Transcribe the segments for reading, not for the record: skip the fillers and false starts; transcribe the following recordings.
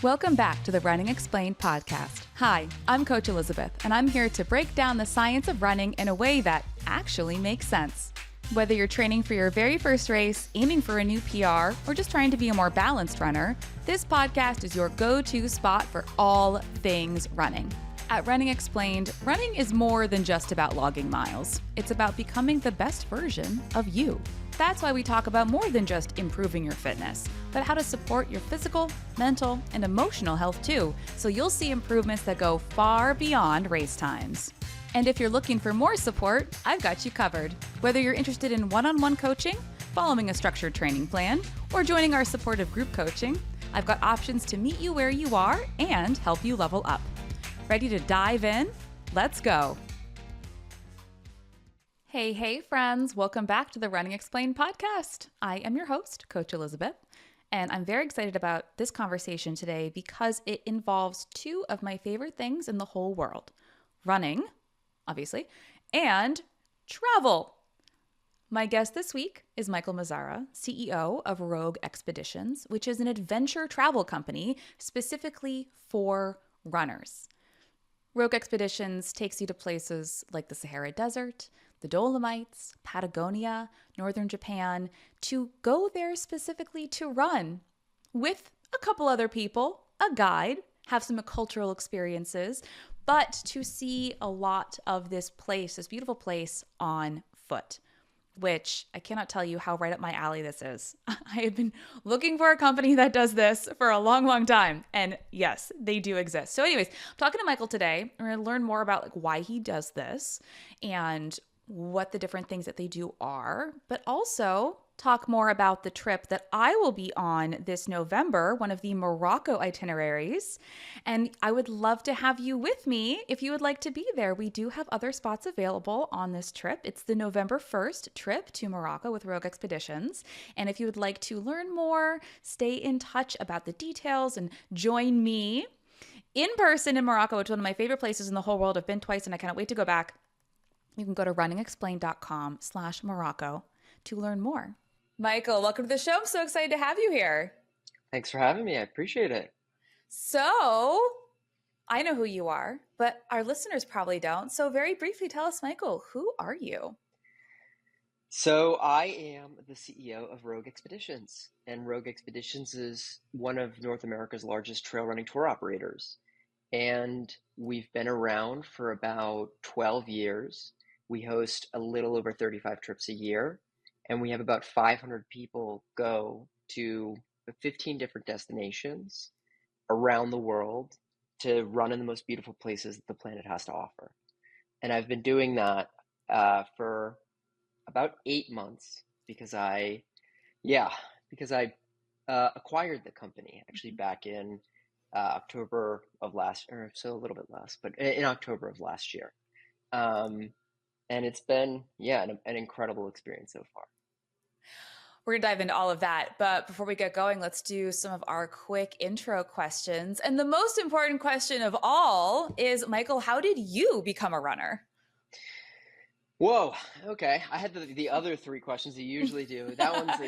Welcome back to the Running Explained podcast. Hi, I'm Coach Elizabeth, and I'm here to break down the science of running in a way that actually makes sense. Whether you're training for your very first race, aiming for a new PR, or just trying to be a more balanced runner, this podcast is your go-to spot for all things running. At Running Explained, running is more than just about logging miles. It's about becoming the best version of you. That's why we talk about more than just improving your fitness, but how to support your physical, mental, and emotional health too, so you'll see improvements that go far beyond race times. And if you're looking for more support, I've got you covered. Whether you're interested in one-on-one coaching, following a structured training plan, or joining our supportive group coaching, I've got options to meet you where you are and help you level up. Ready to dive in? Let's go. Hey, friends. Welcome back to the Running Explained podcast. I am your host, Coach Elizabeth, and I'm very excited about this conversation today because it involves two of my favorite things in the whole world: running, obviously, and travel. My guest this week is Michael Mazzara, CEO of Rogue Expeditions, which is an adventure travel company specifically for runners. Rogue Expeditions takes you to places like the Sahara Desert, the Dolomites, Patagonia, northern Japan, to go there specifically to run with a couple other people, a guide, have some cultural experiences, but to see a lot of this place, this beautiful place, on foot, which I cannot tell you how right up my alley this is. I have been looking for a company that does this for a long, long time. And yes, they do exist. So anyways, I'm talking to Michael today. We're going to learn more about why he does this and what the different things that they do are, but also talk more about the trip that I will be on this November, one of the Morocco itineraries. And I would love to have you with me if you would like to be there. We do have other spots available on this trip. It's the November 1st trip to Morocco with Rogue Expeditions. And if you would like to learn more, stay in touch about the details, and join me in person in Morocco, which is one of my favorite places in the whole world. I've been twice and I cannot wait to go back. You can go to runningexplained.com/Morocco to learn more. Michael, welcome to the show. I'm so excited to have you here. Thanks for having me. I appreciate it. So, I know who you are, but our listeners probably don't. So very briefly, tell us, Michael, who are you? So I am the CEO of Rogue Expeditions, and Rogue Expeditions is one of North America's largest trail running tour operators. And we've been around for about 12 years. We host a little over 35 trips a year, and we have about 500 people go to 15 different destinations around the world to run in the most beautiful places that the planet has to offer. And I've been doing that for about 8 months because I acquired the company actually back in October of last, or so a little bit less, but in October of last year. And it's been, an incredible experience so far. We're going to dive into all of that. But before we get going, let's do some of our quick intro questions. And the most important question of all is, Michael, how did you become a runner? Whoa. Okay. I had the other three questions you usually do. That one's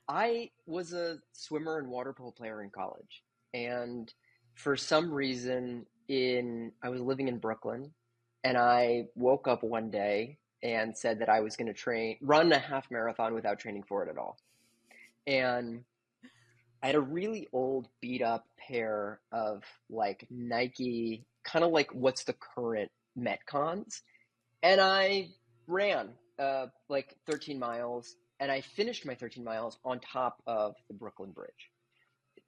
I was a swimmer and water polo player in college. And for some reason I was living in Brooklyn, and I woke up one day and said that I was going to run a half marathon without training for it at all. And I had a really old beat up pair of Nike, kind of like what's the current Metcons. And I ran 13 miles, and I finished my 13 miles on top of the Brooklyn Bridge.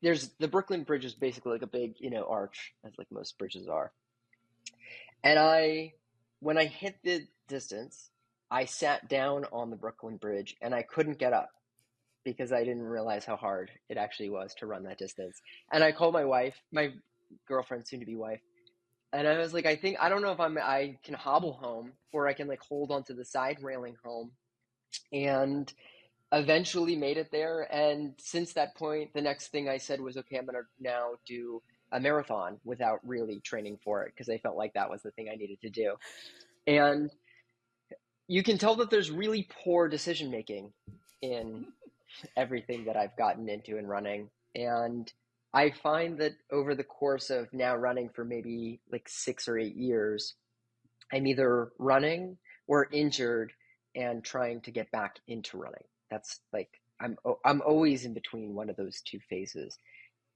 The Brooklyn Bridge is basically like a big, arch, as like most bridges are. And when I hit the distance, I sat down on the Brooklyn Bridge and I couldn't get up because I didn't realize how hard it actually was to run that distance. And I called my wife, my girlfriend, soon to be wife. And I was like, I don't know if I can hobble home, or I can hold onto the side railing home. And eventually made it there. And since that point, the next thing I said was, okay, I'm going to now do a marathon without really training for it, because I felt like that was the thing I needed to do. And you can tell that there's really poor decision making in everything that I've gotten into in running. And I find that over the course of now running for maybe like 6 or 8 years, I'm either running or injured and trying to get back into running. That's like I'm always in between one of those two phases,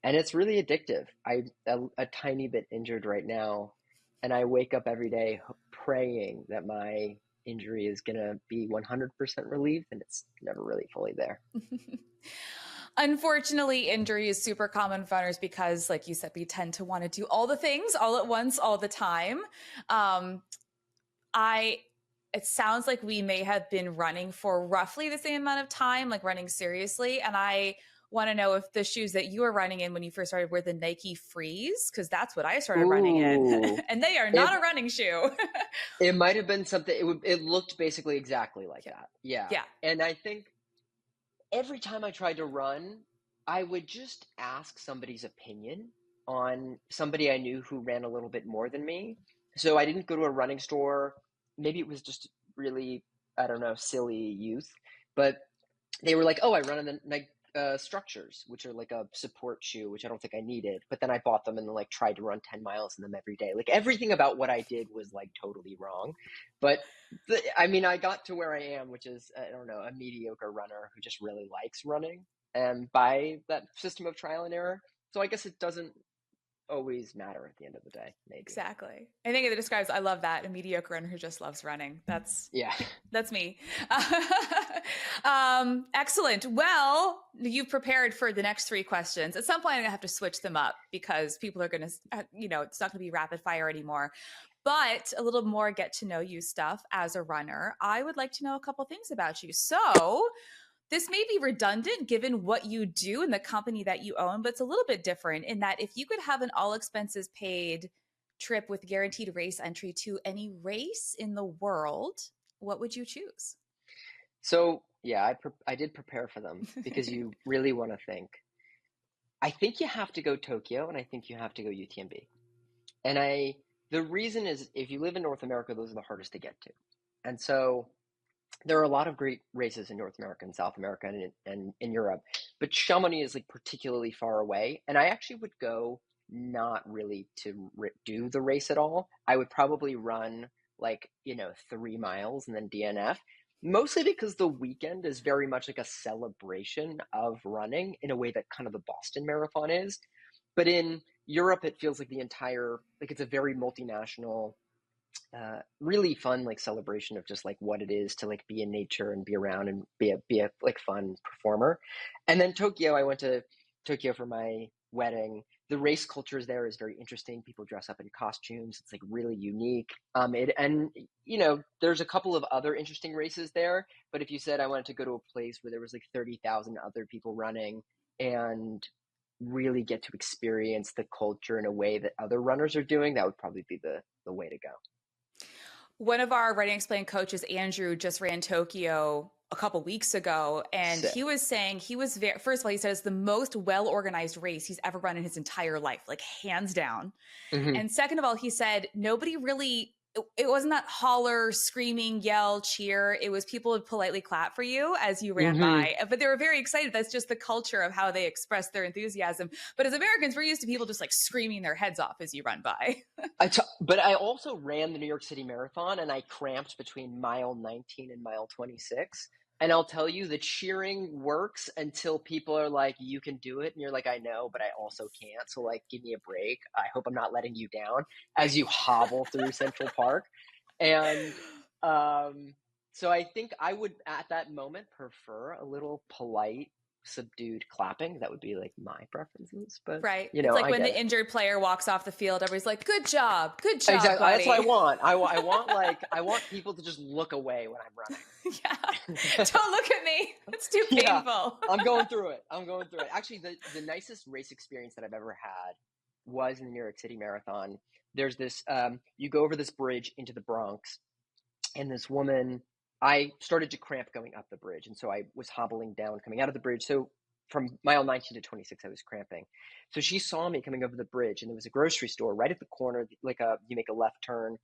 and it's really addictive. I'm a tiny bit injured right now, and I wake up every day praying that my injury is gonna be 100% relieved, and it's never really fully there. Unfortunately, injury is super common for runners because, like you said, we tend to want to do all the things all at once, all the time. Um, I it sounds like we may have been running for roughly the same amount of time, like running seriously. And I want to know if the shoes that you were running in when you first started were the Nike Freeze, because that's what I started running in. Ooh, And they are it not a running shoe. it might have been something. It looked basically exactly like Yeah. that. Yeah, Yeah. and I think every time I tried to run, I would just ask somebody's opinion on somebody I knew who ran a little bit more than me. So I didn't go to a running store. Maybe it was just really, I don't know, silly youth. But they were like, "Oh, I run in the like structures, which are like a support shoe, which I don't think I needed." But then I bought them and then like tried to run 10 miles in them every day. Like everything about what I did was like totally wrong. But I mean, I got to where I am, which is I don't know, a mediocre runner who just really likes running, and by that system of trial and error. So I guess it doesn't always matter at the end of the day, maybe. Exactly. I think it describes, I love that, a mediocre runner who just loves running. Yeah. That's me. Excellent. Well, you've prepared for the next three questions. At some point, I'm going to have to switch them up because people are going to, it's not going to be rapid fire anymore. But a little more get to know you stuff as a runner. I would like to know a couple things about you. So, this may be redundant given what you do and the company that you own, but it's a little bit different in that if you could have an all expenses paid trip with guaranteed race entry to any race in the world, what would you choose? So yeah, I did prepare for them because you really want to think. I think you have to go Tokyo, and I think you have to go UTMB. And the reason is if you live in North America, those are the hardest to get to. And so there are a lot of great races in North America and South America and in Europe, but Chamonix is like particularly far away. And I actually would go not really to do the race at all. I would probably run like, 3 miles and then DNF, mostly because the weekend is very much like a celebration of running in a way that kind of the Boston Marathon is. But in Europe, it feels like like it's a very multinational, really fun like celebration of just like what it is to like be in nature and be around and be a like fun performer. And then Tokyo, I went to Tokyo for my wedding. The race culture there is very interesting. People dress up in costumes. It's like really unique. There's a couple of other interesting races there. But if you said I wanted to go to a place where there was like 30,000 other people running and really get to experience the culture in a way that other runners are doing, that would probably be the way to go. One of our Running Explained coaches, Andrew, just ran Tokyo a couple weeks ago, and he Sick. was saying he was very, first of all, he says the most well organized race he's ever run in his entire life, like hands down. Hmm. And second of all, he said nobody really, it wasn't that holler, screaming, yell, cheer. It was people would politely clap for you as you ran Hmm. by, but they were very excited. That's just the culture of how they express their enthusiasm. But as Americans, we're used to people just like screaming their heads off as you run by. But I also ran the New York City Marathon and I cramped between mile 19 and mile 26. And I'll tell you, the cheering works until people are like, you can do it. And you're like, I know, but I also can't. So, like, give me a break. I hope I'm not letting you down as you hobble through Central Park. And so I think I would, at that moment, prefer a little polite, subdued clapping. That would be like my preferences. But, Right. It's like I when get the it. injured player walks off the field, everybody's like, good job, Exactly. That's what I buddy. want. I want people to just look away when I'm Yeah. running. Don't look at me. It's too Yeah, painful. I'm going through it. I'm going through it. Actually, the nicest race experience that I've ever had was in the New York City Marathon. There's this you go over this bridge into the Bronx, and this woman, I started to cramp going up the bridge, and so I was hobbling down coming out of the bridge. So from mile 19 to 26, I was cramping. So she saw me coming over the bridge, and there was a grocery store right at the corner, like you make a left turn,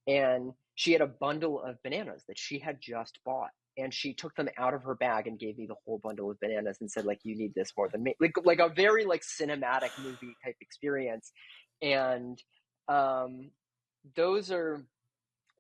and she had a bundle of bananas that she had just bought. and she took them out of her bag and gave me the whole bundle of bananas and said, like, you need this more than me. Like a very like cinematic movie type experience. And those are,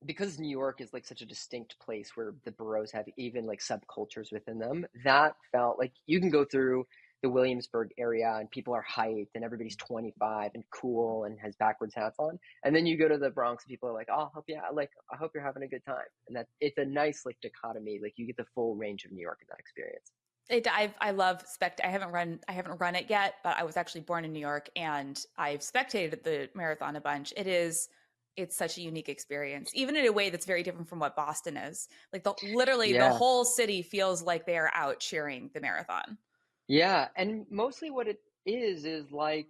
because New York is like such a distinct place where the boroughs have even like subcultures within them, that felt like you can go through the Williamsburg area and people are hyped and everybody's 25 and cool and has backwards hats on. And then you go to the Bronx and people are like, oh, I'll help you out. Like, I hope you're having a good time. And that it's a nice like dichotomy. Like you get the full range of New York in that experience. I love I haven't run it yet, but I was actually born in New York and I've spectated the marathon a bunch. It's such a unique experience, even in a way that's very different from what Boston is. Like literally the Yeah. whole city feels like they are out cheering the marathon. Yeah. And mostly what it is like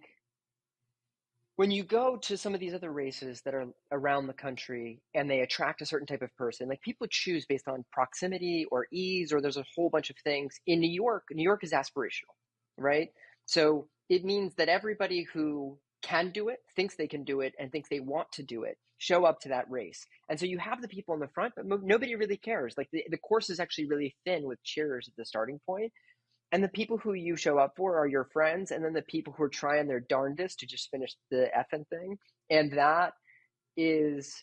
when you go to some of these other races that are around the country and they attract a certain type of person, like people choose based on proximity or ease, or there's a whole bunch of things. In New York is aspirational, right? So it means that everybody who can do it, thinks they can do it, and thinks they want to do it, show up to that race. And so you have the people in the front, but nobody really cares. Like the course is actually really thin with cheers at the starting point. And the people who you show up for are your friends, and then the people who are trying their darndest to just finish the effing thing. And that is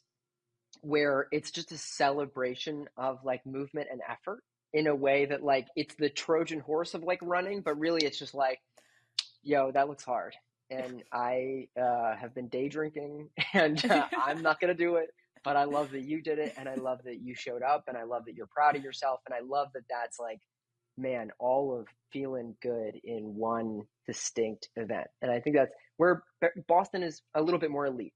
where it's just a celebration of like movement and effort in a way that like it's the Trojan horse of like running, but really it's just like, yo, that looks hard. And I have been day drinking and I'm not going to do it, but I love that you did it. And I love that you showed up and I love that you're proud of yourself. And I love that that's like, man, all of feeling good in one distinct event. And I think that's where Boston is a little bit more elite,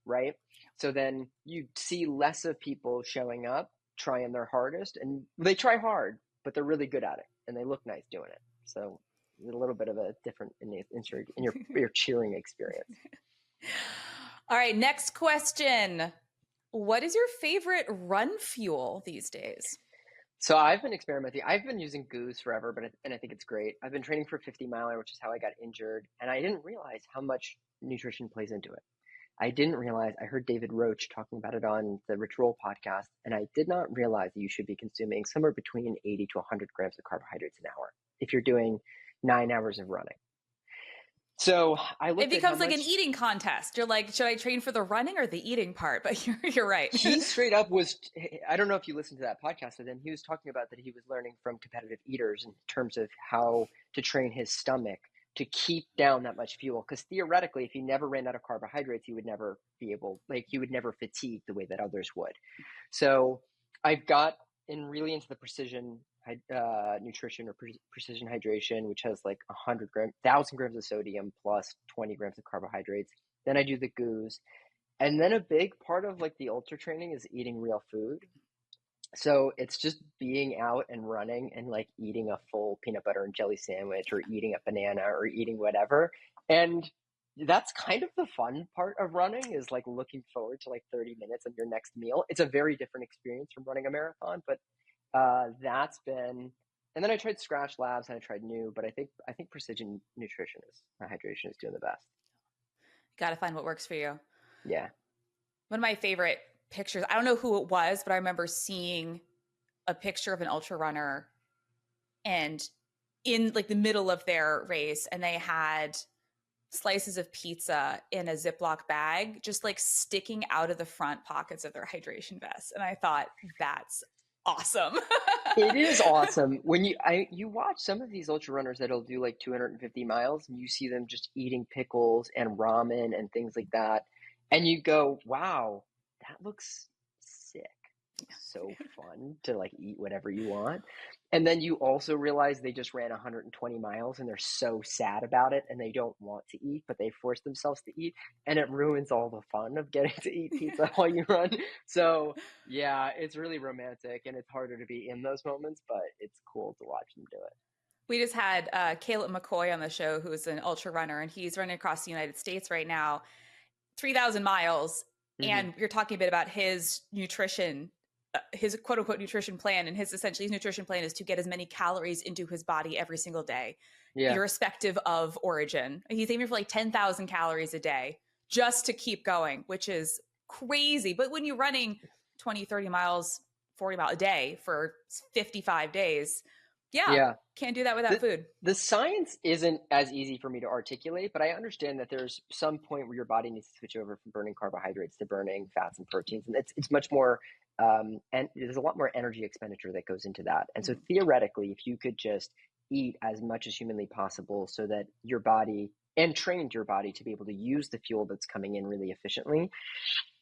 right? So then you see less of people showing up, trying their hardest, and they try hard, but they're really good at it and they look nice doing it. So a little bit of a different in your cheering experience. All right, next question. What is your favorite run fuel these days? So I've been experimenting. I've been using Goose forever, and I think it's great. I've been training for 50 miler, which is how I got injured, and I didn't realize how much nutrition plays into it. I didn't realize. I heard David Roach talking about it on the Rich Roll podcast, and I did not realize that you should be consuming somewhere between 80 to 100 grams of carbohydrates an hour if you're doing 9 hours of running. So I looked. It becomes like an eating contest. You're like, should I train for the running or the eating part? But you're right. He straight up was. I don't know if you listened to that podcast with him. He was talking about that he was learning from competitive eaters in terms of how to train his stomach to keep down that much fuel. Because theoretically, if he never ran out of carbohydrates, he would never be able, like, he would never fatigue the way that others would. So I've got really into the precision nutrition or precision hydration, which has like 1,000 grams of sodium plus 20 grams of carbohydrates. Then I do the goose. And then a big part of like the ultra training is eating real food. So it's just being out and running and like eating a full peanut butter and jelly sandwich or eating a banana or eating whatever. And that's kind of the fun part of running, is like looking forward to like 30 minutes of your next meal. It's a very different experience from running a marathon, but that's been, and then I tried Scratch Labs and I tried New, but I think precision nutrition hydration is doing the best. Got to find what works for you. Yeah. One of my favorite pictures, I don't know who it was, but I remember seeing a picture of an ultra runner and in like the middle of their race, and they had slices of pizza in a Ziploc bag, just like sticking out of the front pockets of their hydration vest. And I thought, that's awesome. It is awesome. When you watch some of these ultra runners that'll do like 250 miles and you see them just eating pickles and ramen and things like that. And you go, wow, that looks sick. It's so fun to like eat whatever you want. And then you also realize they just ran 120 miles and they're so sad about it and they don't want to eat, but they force themselves to eat, and it ruins all the fun of getting to eat pizza while you run. So yeah, it's really romantic and it's harder to be in those moments, but it's cool to watch them do it. We just had Caleb McCoy on the show, who's an ultra runner, and he's running across the United States right now, 3,000 miles. Mm-hmm. And we're talking a bit about his nutrition, his quote unquote nutrition plan. And his nutrition plan is to get as many calories into his body every single day, irrespective of origin. He's aiming for like 10,000 calories a day just to keep going, which is crazy. But when you're running 20, 30 miles 40 miles a day for 55 days. Yeah, Yeah. can't do that without The food. the science isn't as easy for me to articulate, but I understand that there's some point where your body needs to switch over from burning carbohydrates to burning fats and proteins, and it's much more and there's a lot more energy expenditure that goes into that. And so Mhm. theoretically, if you could just eat as much as humanly possible so that your body and trained your body to be able to use the fuel that's coming in really efficiently,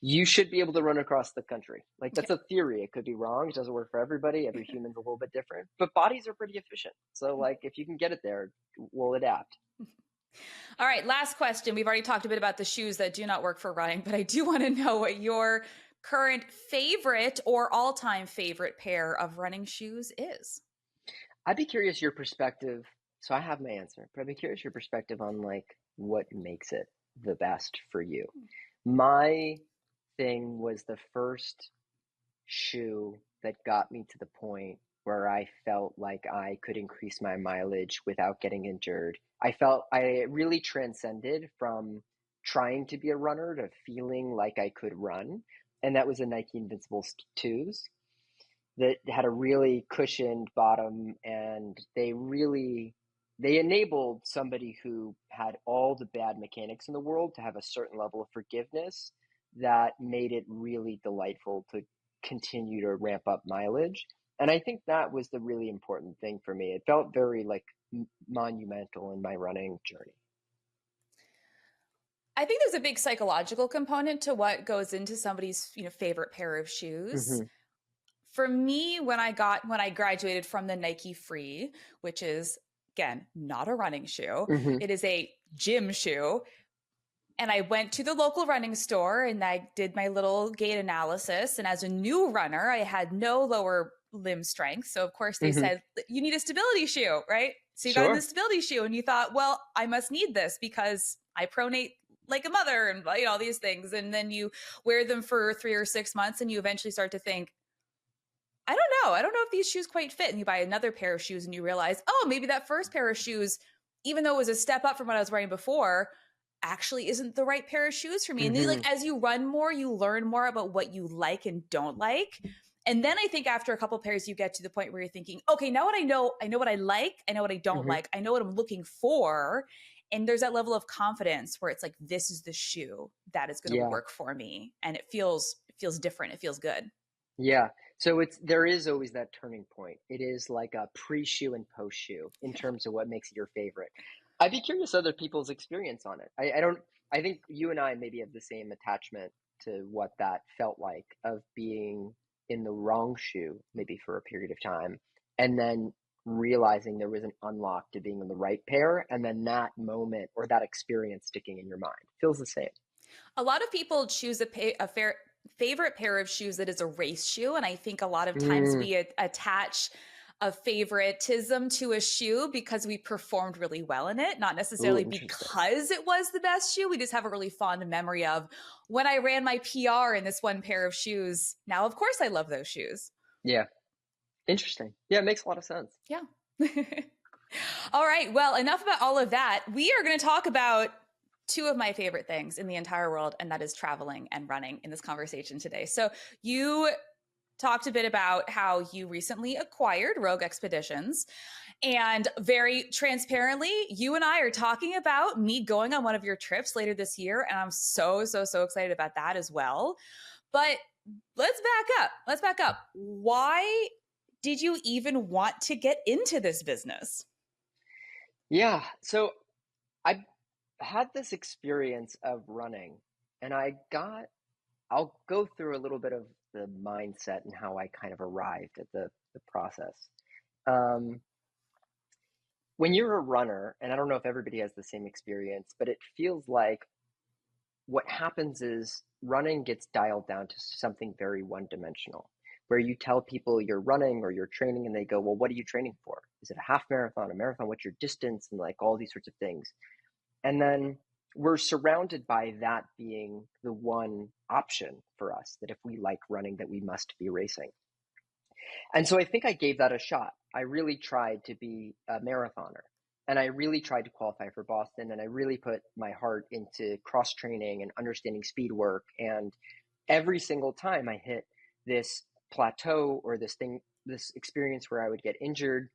you should be able to run across the country. Like Yeah. that's a theory. It could be wrong. It doesn't work for everybody. Every human's a little bit different, but bodies are pretty efficient. So like if you can get it there, we'll adapt. All right, last question. We've already talked a bit about the shoes that do not work for running, but I do want to know what your current favorite or all-time favorite pair of running shoes is. I'd be curious your perspective. So I have my answer, but I'd be curious your perspective on like what makes it the best for you. My thing was the first shoe that got me to the point where I felt like I could increase my mileage without getting injured. I felt I really transcended from trying to be a runner to feeling like I could run. And that was the Nike Invincible 2s that had a really cushioned bottom, and they enabled somebody who had all the bad mechanics in the world to have a certain level of forgiveness that made it really delightful to continue to ramp up mileage. And I think that was the really important thing for me. It felt very like monumental in my running journey. I think there's a big psychological component to what goes into somebody's, favorite pair of shoes. Hmm. For me, when I graduated from the Nike Free, which is again not a running shoe, Hmm. it is a gym shoe. And I went to the local running store and I did my little gait analysis. And as a new runner, I had no lower limb strength. So, of course, they Hmm. said, you need a stability shoe, right? So, you got in the Sure. stability shoe and you thought, well, I must need this because I pronate like a mother and all these things. And then you wear them for 3 or 6 months and you eventually start to think, I don't know. I don't know if these shoes quite fit. And you buy another pair of shoes and you realize, oh, maybe that first pair of shoes, even though it was a step up from what I was wearing before, actually isn't the right pair of shoes for me. And then, Hmm. as you run more, you learn more about what you like and don't like. And then I think after a couple pairs, you get to the point where you're thinking, okay, now what I know what I like, I know what I don't Hmm. like, I know what I'm looking for. And there's that level of confidence where it's like, this is the shoe that is going to Yeah. work for me. And it feels different. It feels good. Yeah. So there is always that turning point. It is like a pre-shoe and post-shoe in Yeah. terms of what makes it your favorite. I'd be curious other people's experience on it. I don't I think you and I maybe have the same attachment to what that felt like of being in the wrong shoe maybe for a period of time and then realizing there was an unlock to being in the right pair and then that moment or that experience sticking in your mind. Feels the same. A lot of people choose a favorite pair of shoes that is a race shoe. And I think a lot of times Mm, we attach a favoritism to a shoe because we performed really well in it, not ooh, necessarily interesting. because it was the best shoe. We just have a really fond memory of when I ran my PR in this one pair of shoes. Now, of course, I love those shoes. Yeah. Interesting. Yeah, it makes a lot of sense. Yeah. All right. Well, enough about all of that. We are going to talk about two of my favorite things in the entire world, and that is traveling and running in this conversation today. So, you talked a bit about how you recently acquired Rogue Expeditions. And very transparently, you and I are talking about me going on one of your trips later this year. And I'm so, so, so excited about that as well. But let's back up. Let's back up. Why did you even want to get into this business? Yeah. So I had this experience of running, and I'll go through a little bit of the mindset and how I kind of arrived at the process. Um, when you're a runner, and I don't know if everybody has the same experience, but it feels like what happens is running gets dialed down to something very one dimensional, where you tell people you're running or you're training, and they go, well, what are you training for? Is it a half marathon, a marathon? What's your distance? And like all these sorts of things. And then we're surrounded by that being the one option for us, that if we like running, that we must be racing. And so I think I gave that a shot. I really tried to be a marathoner and I really tried to qualify for Boston. And I really put my heart into cross training and understanding speed work. And every single time I hit this plateau or this experience where I would get injured,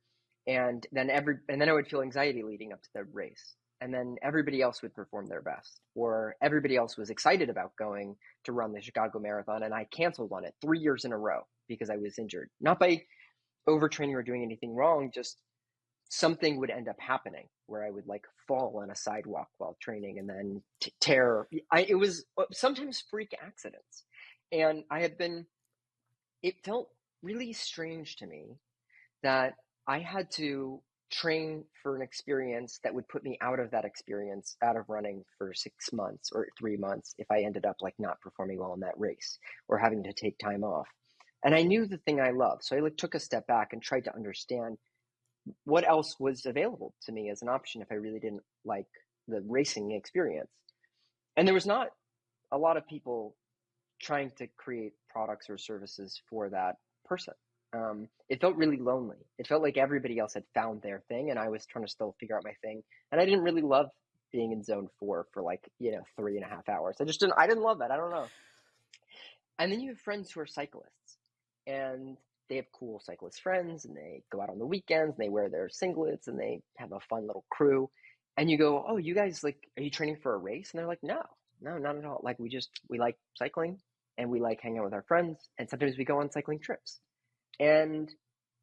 and then I would feel anxiety leading up to the race. And then everybody else would perform their best, or everybody else was excited about going to run the Chicago Marathon, and I canceled on it 3 years in a row because I was injured. Not by overtraining or doing anything wrong, just something would end up happening where I would like fall on a sidewalk while training and then tear. It was sometimes freak accidents. And it felt really strange to me that I had to train for an experience that would put me out of that experience, out of running for 6 months or 3 months if I ended up like not performing well in that race or having to take time off. And I knew the thing I loved. So I like took a step back and tried to understand what else was available to me as an option if I really didn't like the racing experience. And there was not a lot of people trying to create products or services for that person. It felt really lonely. It felt like everybody else had found their thing, and I was trying to still figure out my thing. And I didn't really love being in zone 4 for like 3.5 hours. I didn't love that. I don't know. And then you have friends who are cyclists, and they have cool cyclist friends, and they go out on the weekends, and they wear their singlets, and they have a fun little crew. And you go, oh, you guys, like, are you training for a race? And they're like, no, not at all. Like, we like cycling, and we like hanging out with our friends, and sometimes we go on cycling trips. And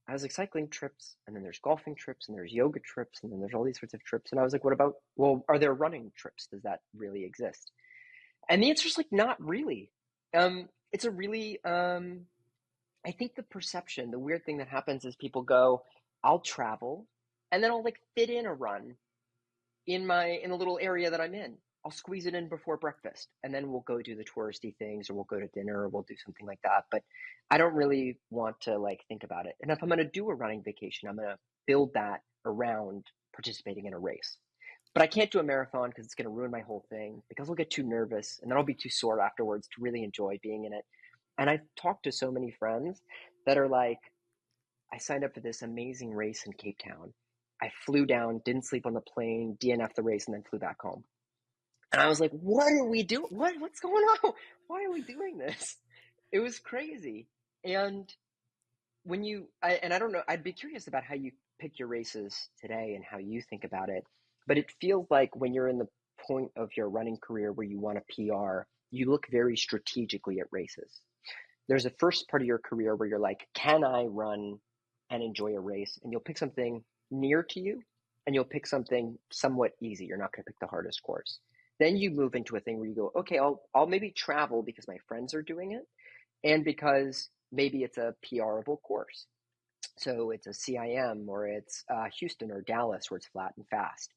I was like, cycling trips, and then there's golfing trips, and there's yoga trips, and then there's all these sorts of trips. And I was like, are there running trips? Does that really exist? And the answer is like, not really. It's a really, I think the weird thing that happens is people go, I'll travel, and then I'll like fit in a run in the little area that I'm in. I'll squeeze it in before breakfast, and then we'll go do the touristy things, or we'll go to dinner, or we'll do something like that. But I don't really want to like think about it. And if I'm going to do a running vacation, I'm going to build that around participating in a race. But I can't do a marathon because it's going to ruin my whole thing, because I'll get too nervous and then I'll be too sore afterwards to really enjoy being in it. And I've talked to so many friends that are like, I signed up for this amazing race in Cape Town. I flew down, didn't sleep on the plane, DNF'd the race, and then flew back home. And I was like, what are we doing? What's going on? Why are we doing this? It was crazy. And I don't know, I'd be curious about how you pick your races today and how you think about it. But it feels like when you're in the point of your running career where you want a PR, you look very strategically at races. There's a first part of your career where you're like, can I run and enjoy a race? And you'll pick something near to you, and you'll pick something somewhat easy. You're not going to pick the hardest course. Then you move into a thing where you go, okay, I'll maybe travel because my friends are doing it, and because maybe it's a PRable course. So it's a CIM, or it's Houston or Dallas, where it's flat and fast.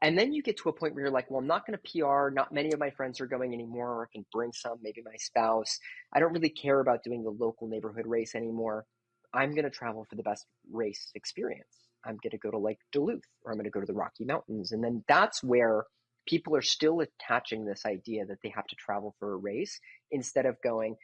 And then you get to a point where you're like, well, I'm not going to PR. Not many of my friends are going anymore, or I can bring some, maybe my spouse. I don't really care about doing the local neighborhood race anymore. I'm going to travel for the best race experience. I'm going to go to like Duluth, or I'm going to go to the Rocky Mountains. And then that's where people are still attaching this idea that they have to travel for a race, instead of going,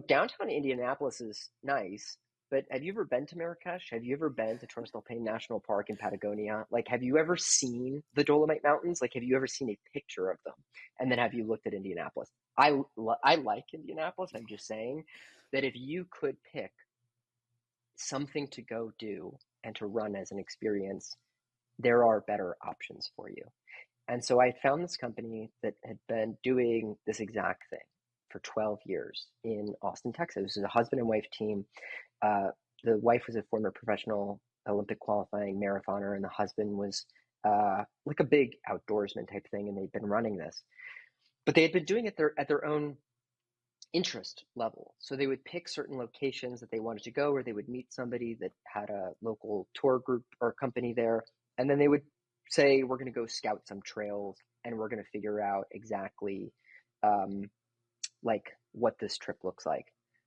downtown Indianapolis is nice, but have you ever been to Marrakesh? Have you ever been to Torres del Paine National Park in Patagonia? Like, have you ever seen the Dolomite Mountains? Like, have you ever seen a picture of them? And then have you looked at Indianapolis? I like Indianapolis. I'm just saying that if you could pick something to go do and to run as an experience, there are better options for you. And so I found this company that had been doing this exact thing for 12 years in Austin, Texas. This is a husband and wife team. The wife was a former professional Olympic qualifying marathoner, and the husband was like a big outdoorsman type thing, and they'd been running this. But they had been doing it at their own interest level. So they would pick certain locations that they wanted to go, or they would meet somebody that had a local tour group or company there, and then they would say, we're going to go scout some trails, and we're going to figure out exactly like what this trip looks like.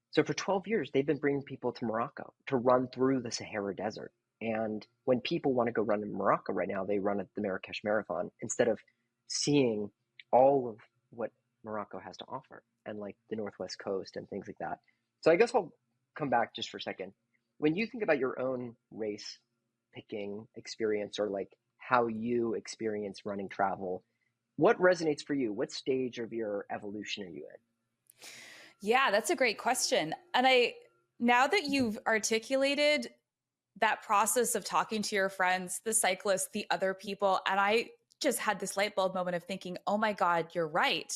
So for 12 years, they've been bringing people to Morocco to run through the Sahara Desert. And when people want to go run in Morocco right now, they run at the Marrakesh Marathon instead of seeing all of what Morocco has to offer, and like the Northwest Coast and things like that. So I guess I'll come back just for a second. When you think about your own race picking experience, or like how you experience running travel, what resonates for you? What stage of your evolution are you in? Yeah, that's a great question. And Now that you've articulated that process of talking to your friends, the cyclists, the other people, and I just had this light bulb moment of thinking, oh my God, you're right.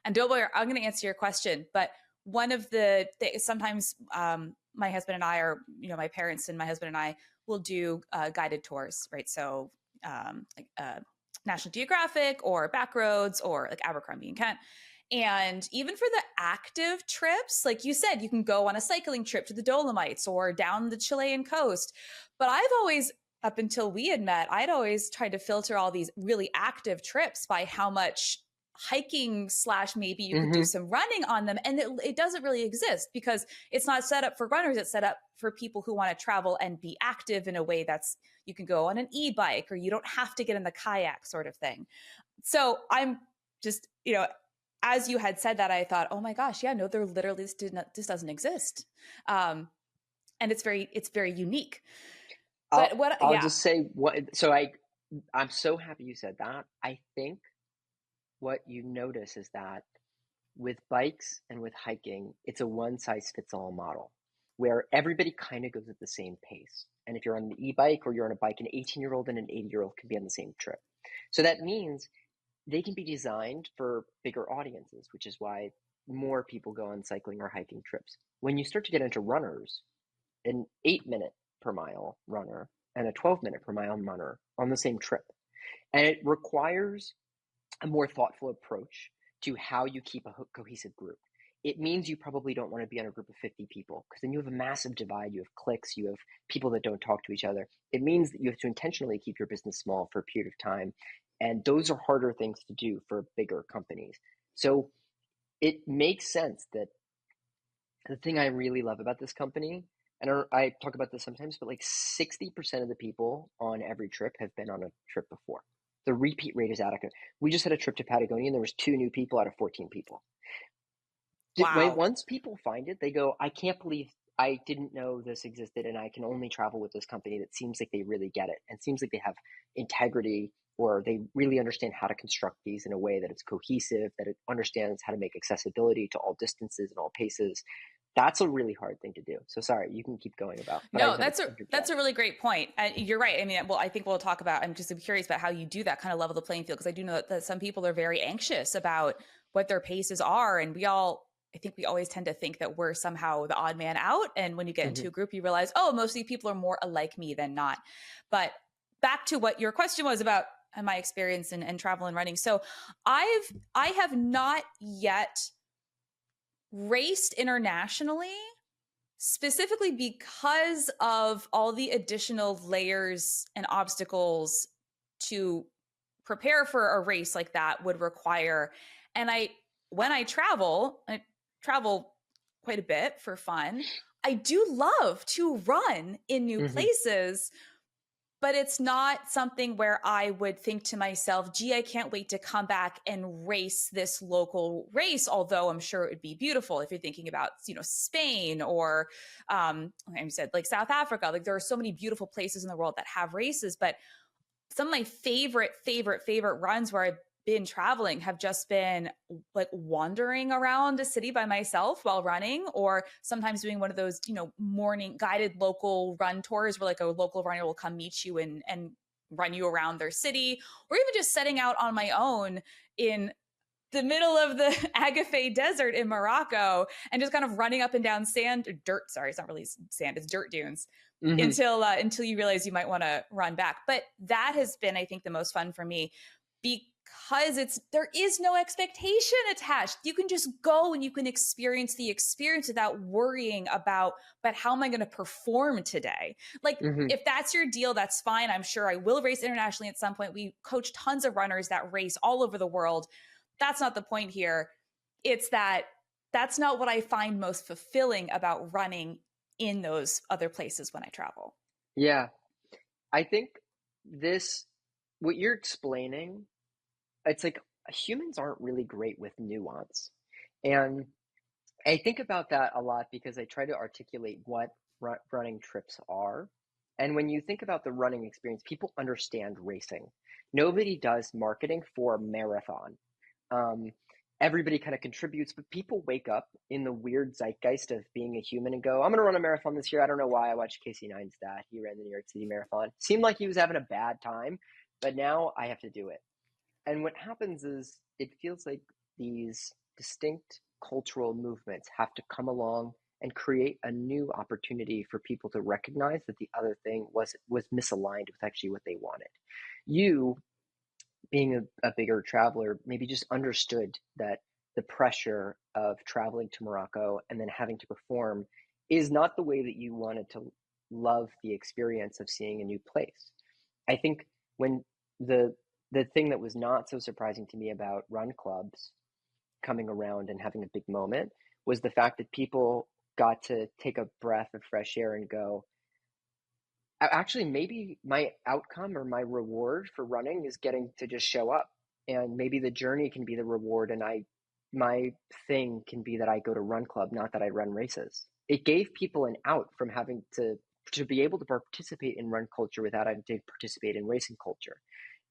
And don't worry, I'm going to answer your question. But one of the sometimes my husband and I, or my parents and my husband and I, will do guided tours, right? So like National Geographic or Backroads or like Abercrombie and Kent. And even for the active trips, like you said, you can go on a cycling trip to the Dolomites or down the Chilean coast. But I've always, up until we had met, I'd always tried to filter all these really active trips by how much hiking / maybe you could do Hmm. some running on them. And it doesn't really exist because it's not set up for runners. It's set up for people who want to travel and be active in a way that's, you can go on an e-bike or you don't have to get in the kayak sort of thing. So I'm just, as you had said that, I thought, oh my gosh, yeah, no, there literally this doesn't exist. And it's very unique. But I'll yeah. just say what. I'm so happy you said that. I think what you notice is that with bikes and with hiking, it's a one size fits all model where everybody kind of goes at the same pace. And if you're on an e-bike or you're on a bike, an 18-year-old and an 80-year-old can be on the same trip. So that means they can be designed for bigger audiences, which is why more people go on cycling or hiking trips. When you start to get into runners, an 8 minute per mile runner and a 12-minute per mile runner on the same trip. And it requires a more thoughtful approach to how you keep a cohesive group. It means you probably don't want to be on a group of 50 people because then you have a massive divide. You have cliques, you have people that don't talk to each other. It means that you have to intentionally keep your business small for a period of time. And those are harder things to do for bigger companies. So it makes sense that the thing I really love about this company, and I talk about this sometimes, but like 60% of the people on every trip have been on a trip before. The repeat rate is adequate. We just had a trip to Patagonia and there was 2 new people out of 14 people. Wow. Once people find it, they go, I can't believe I didn't know this existed and I can only travel with this company that seems like they really get it and seems like they have integrity or they really understand how to construct these in a way that it's cohesive, that it understands how to make accessibility to all distances and all paces. That's a really hard thing to do. So sorry, you can keep going about, but I No, just had to that's interject. a really great point. And you're right. I mean, well, I think we'll talk about. I'm curious about how you do that kind of level the playing field because I do know that some people are very anxious about what their paces are, and I think we always tend to think that we're somehow the odd man out. And when you get into Hmm. a group, you realize, oh, most of these people are more alike me than not. But back to what your question was about my experience in travel and running. So I have not yet raced internationally specifically because of all the additional layers and obstacles to prepare for a race like that would require. And when I travel quite a bit for fun. I do love to run in new Hmm. places, but it's not something where I would think to myself, gee, I can't wait to come back and race this local race, although I'm sure it would be beautiful if you're thinking about, Spain or, like you said, like South Africa. Like there are so many beautiful places in the world that have races, but some of my favorite runs where I've been traveling have just been like wandering around a city by myself while running, or sometimes doing one of those, morning guided local run tours where like a local runner will come meet you and run you around their city, or even just setting out on my own in the middle of the Agafay Desert in Morocco and just kind of running up and down sand, dirt. Sorry, it's not really sand; it's dirt dunes. Hmm. Until you realize you might want to run back. But that has been, I think, the most fun for me because there is no expectation attached. You can just go and you can experience the experience without worrying about, but how am I going to perform today? Like Hmm. if that's your deal, that's fine. I'm sure I will race internationally at some point. We coach tons of runners that race all over the world. That's not the point here. It's that's not what I find most fulfilling about running in those other places when I travel. Yeah, I think this, what you're explaining, it's like humans aren't really great with nuance. And I think about that a lot because I try to articulate what running trips are. And when you think about the running experience, people understand racing. Nobody does marketing for a marathon. Um, everybody kind of contributes, but people wake up in the weird zeitgeist of being a human and go, I'm going to run a marathon this year. I don't know why. I watched Casey Neistat. He ran the New York City Marathon. Seemed like he was having a bad time, but now I have to do it. And what happens is it feels like these distinct cultural movements have to come along and create a new opportunity for people to recognize that the other thing was misaligned with actually what they wanted. You, being a bigger traveler, maybe just understood that the pressure of traveling to Morocco and then having to perform is not the way that you wanted to love the experience of seeing a new place. I think when the thing that was not so surprising to me about run clubs coming around and having a big moment was the fact that people got to take a breath of fresh air and go, actually, maybe my outcome or my reward for running is getting to just show up. And maybe the journey can be the reward. And my thing can be that I go to run club, not that I run races. It gave people an out from having to be able to participate in run culture without having to participate in racing culture.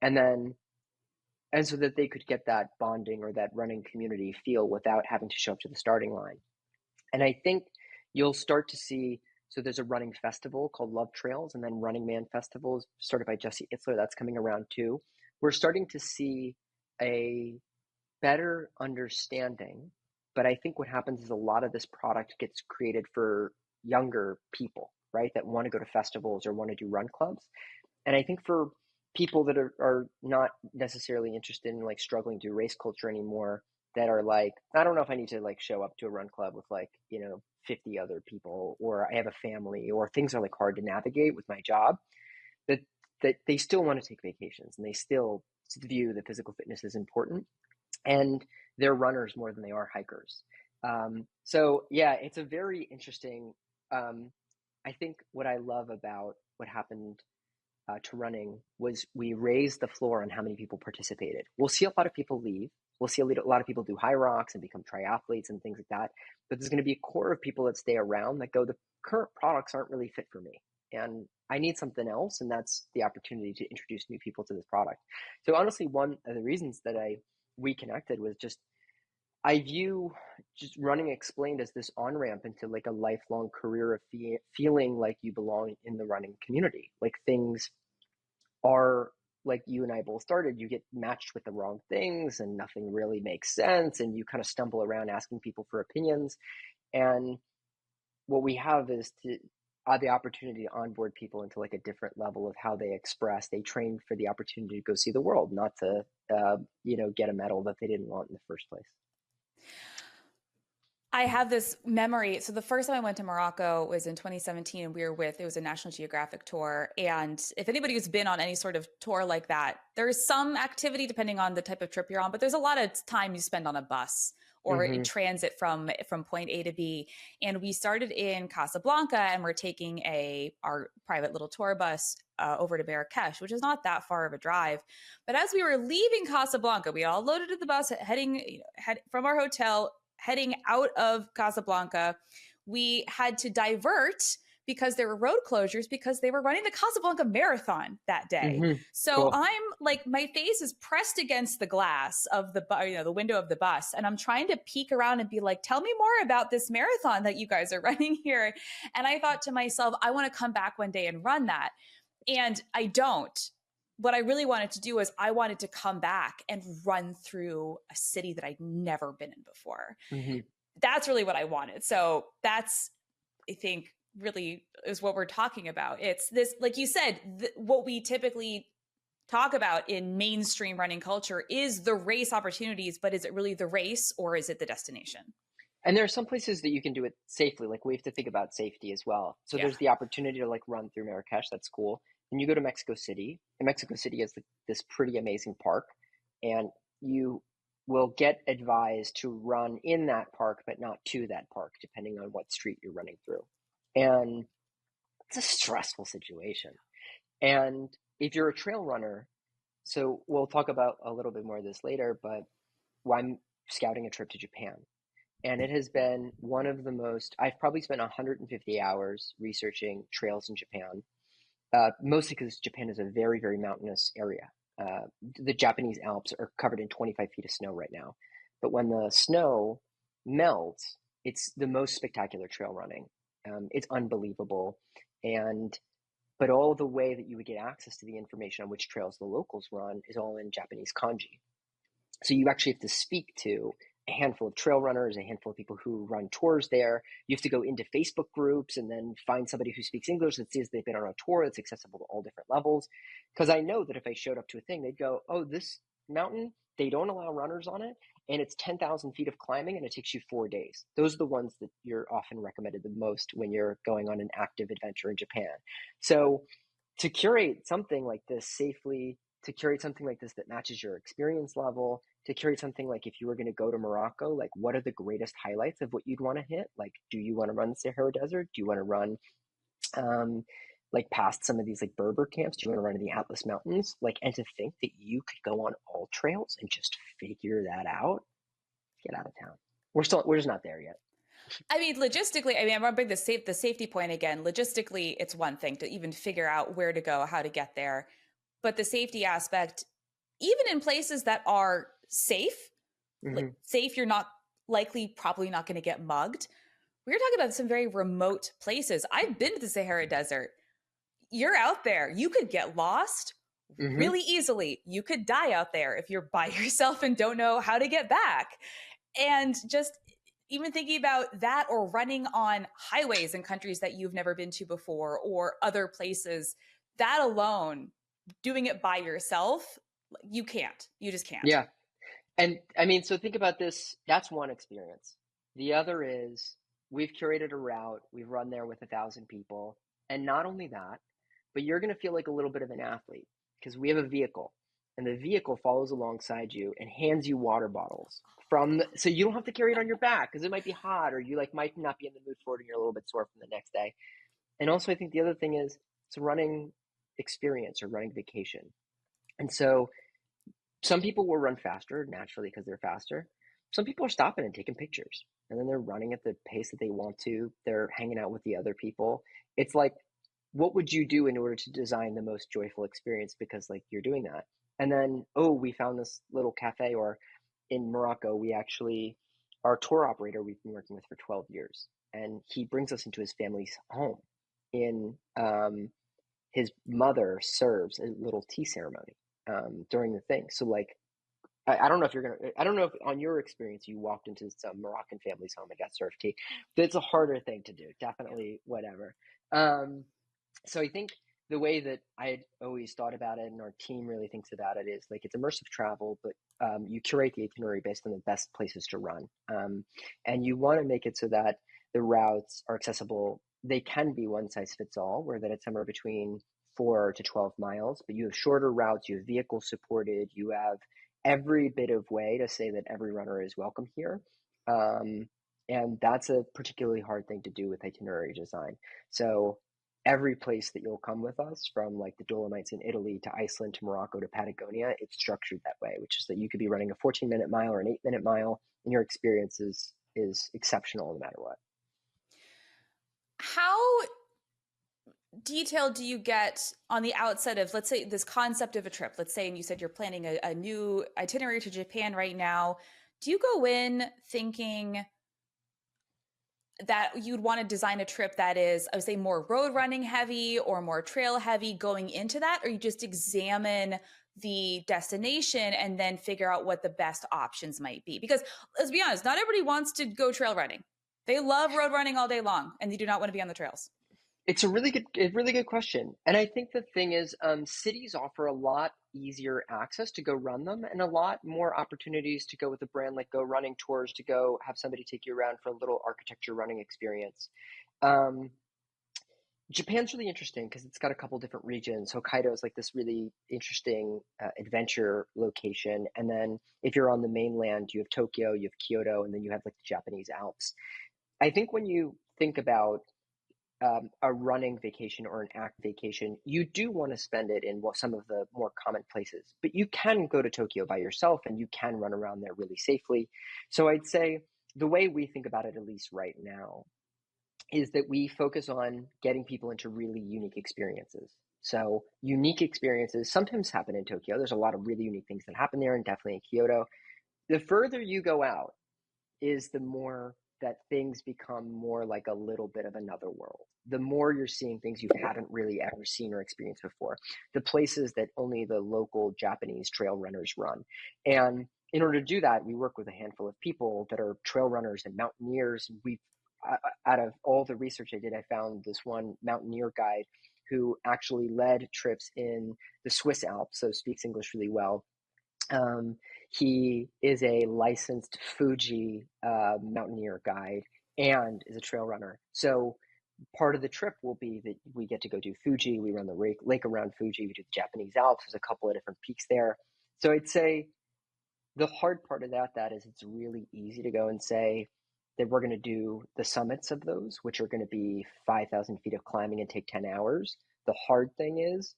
And so that they could get that bonding or that running community feel without having to show up to the starting line. And I think you'll start to see, so there's a running festival called Love Trails, and then Running Man Festival is started by Jesse Itzler. That's coming around too. We're starting to see a better understanding, but I think what happens is a lot of this product gets created for younger people, right? That want to go to festivals or want to do run clubs. And I think for people that are not necessarily interested in like struggling to do race culture anymore, that are like, I don't know if I need to like show up to a run club with like, 50 other people, or I have a family, or things are like hard to navigate with my job, that they still want to take vacations and they still view that physical fitness is important, and they're runners more than they are hikers. So yeah, it's a very interesting, I think what I love about what happened to running was we raised the floor on how many people participated. We'll see a lot of people leave. We'll see a lot of people do high rocks and become triathletes and things like that. But there's going to be a core of people that stay around that go, the current products aren't really fit for me. And I need something else. And that's the opportunity to introduce new people to this product. So honestly, one of the reasons that we connected was just, I view just running explained as this on-ramp into like a lifelong career of feeling like you belong in the running community. Like things are like you and I both started, you get matched with the wrong things and nothing really makes sense. And you kind of stumble around asking people for opinions. And what we have is the opportunity to onboard people into like a different level of how they express. They train for the opportunity to go see the world, not to, get a medal that they didn't want in the first place. I have this memory. So the first time I went to Morocco was in 2017, and it was a National Geographic tour. And if anybody who's been on any sort of tour like that, there's some activity depending on the type of trip you're on, but there's a lot of time you spend on a bus or in transit from point A to B. And we started in Casablanca, and we're taking our private little tour bus over to Marrakesh, which is not that far of a drive. But as we were leaving Casablanca, we all loaded at the bus, heading from our hotel, heading out of Casablanca. We had to divert because there were road closures because they were running the Casablanca Marathon that day. So cool. I'm like, my face is pressed against the glass of the window of the bus, and I'm trying to peek around and be like, tell me more about this marathon that you guys are running here. And I thought to myself, I want to come back one day and run that. And I don't. What I really wanted to do is I wanted to come back and run through a city that I'd never been in before. That's really what I wanted. So that's, I think, really is what we're talking about. It's this, like you said, what we typically talk about in mainstream running culture is the race opportunities, but is it really the race or is it the destination? And there are some places that you can do it safely. Like we have to think about safety as well. So there's the opportunity to like run through Marrakesh. That's cool. Then you go to Mexico City, and Mexico City has this pretty amazing park, and you will get advised to run in that park, but not to that park, depending on what street you're running through. And it's a stressful situation. And if you're a trail runner, so we'll talk about a little bit more of this later, but I'm scouting a trip to Japan. And it has been one of the I've probably spent 150 hours researching trails in Japan, mostly because Japan is a very, very mountainous area. The Japanese Alps are covered in 25 feet of snow right now. But when the snow melts, it's the most spectacular trail running. It's unbelievable. And but all the way that you would get access to the information on which trails the locals run is all in Japanese kanji. So you actually have to speak to a handful of trail runners, a handful of people who run tours there. You have to go into Facebook groups and then find somebody who speaks English that says they've been on a tour that's accessible to all different levels. Because I know that if I showed up to a thing, they'd go, oh, this mountain, they don't allow runners on it. And it's 10,000 feet of climbing and it takes you 4 days. Those are the ones that you're often recommended the most when you're going on an active adventure in Japan. So to curate something like this safely, to curate something like this that matches your experience level, to curate something like if you were going to go to Morocco, like what are the greatest highlights of what you'd want to hit? Like, do you want to run the Sahara Desert? Do you want to run like past some of these like Berber camps? Do you want to run in the Atlas Mountains? Like, and to think that you could go on all trails and just figure that out, get out of town. We're just not there yet. I mean, logistically, I mean, I'm going to bring the safety point again. Logistically, it's one thing to even figure out where to go, how to get there. But the safety aspect, even in places that are safe, like safe, you're not probably not going to get mugged. We're talking about some very remote places. I've been to the Sahara Desert. You're out there. You could get lost really easily. You could die out there if you're by yourself and don't know how to get back. And just even thinking about that, or running on highways in countries that you've never been to before, or other places, that alone, doing it by yourself, you just can't. Yeah. And I mean, so think about this. That's one experience. The other is we've curated a route. We've run there with 1,000 people. And not only that, but you're going to feel like a little bit of an athlete because we have a vehicle, and the vehicle follows alongside you and hands you water bottles so you don't have to carry it on your back because it might be hot, or you like might not be in the mood for it and you're a little bit sore from the next day. And also I think the other thing is it's a running experience or running vacation. And so some people will run faster naturally because they're faster. Some people are stopping and taking pictures, and then they're running at the pace that they want to. They're hanging out with the other people. It's like, what would you do in order to design the most joyful experience? Because like you're doing that. And then, oh, we found this little cafe, or in Morocco, our tour operator we've been working with for 12 years, and he brings us into his family's home. His mother serves a little tea ceremony during the thing. So like, I don't know if on your experience you walked into some Moroccan family's home and got served tea. That's a harder thing to do. Definitely, whatever. So I think the way that I had always thought about it, and our team really thinks about it, is like it's immersive travel, but you curate the itinerary based on the best places to run. And you want to make it so that the routes are accessible. They can be one size fits all, where that it's somewhere between 4 to 12 miles, but you have shorter routes, you have vehicle supported, you have every bit of way to say that every runner is welcome here. And that's a particularly hard thing to do with itinerary design. So every place that you'll come with us, from like the Dolomites in Italy to Iceland to Morocco to Patagonia, it's structured that way, which is that you could be running a 14-minute mile or an 8-minute mile, and your experience is exceptional no matter what. How detailed do you get on the outset of, let's say, this concept of a trip? Let's say, and you said you're planning a new itinerary to Japan right now. Do you go in thinking that you'd want to design a trip that is, I would say, more road running heavy or more trail heavy going into that? Or you just examine the destination and then figure out what the best options might be? Because let's be honest, not everybody wants to go trail running. They love road running all day long, and they do not want to be on the trails. It's a really good question. And I think the thing is, cities offer a lot easier access to go run them, and a lot more opportunities to go with a brand like Go Running Tours, to go have somebody take you around for a little architecture running experience. Japan's really interesting because it's got a couple different regions. Hokkaido is like this really interesting adventure location. And then if you're on the mainland, you have Tokyo, you have Kyoto, and then you have like the Japanese Alps. I think when you think about a running vacation or an act vacation, you do want to spend it in some of the more common places. But you can go to Tokyo by yourself, and you can run around there really safely. So I'd say the way we think about it, at least right now, is that we focus on getting people into really unique experiences. So unique experiences sometimes happen in Tokyo. There's a lot of really unique things that happen there, and definitely in Kyoto. The further you go out is the more that things become more like a little bit of another world. The more you're seeing things you haven't really ever seen or experienced before. The places that only the local Japanese trail runners run. And in order to do that, we work with a handful of people that are trail runners and mountaineers. We've out of all the research I did, I found this one mountaineer guide who actually led trips in the Swiss Alps, so speaks English really well. um, he is a licensed Fuji mountaineer guide and is a trail runner. So part of the trip will be that we get to go do Fuji. We run the lake around Fuji. We do the Japanese Alps. There's a couple of different peaks there. So I'd say the hard part about that is it's really easy to go and say that we're going to do the summits of those, which are going to be 5,000 feet of climbing and take 10 hours. The hard thing is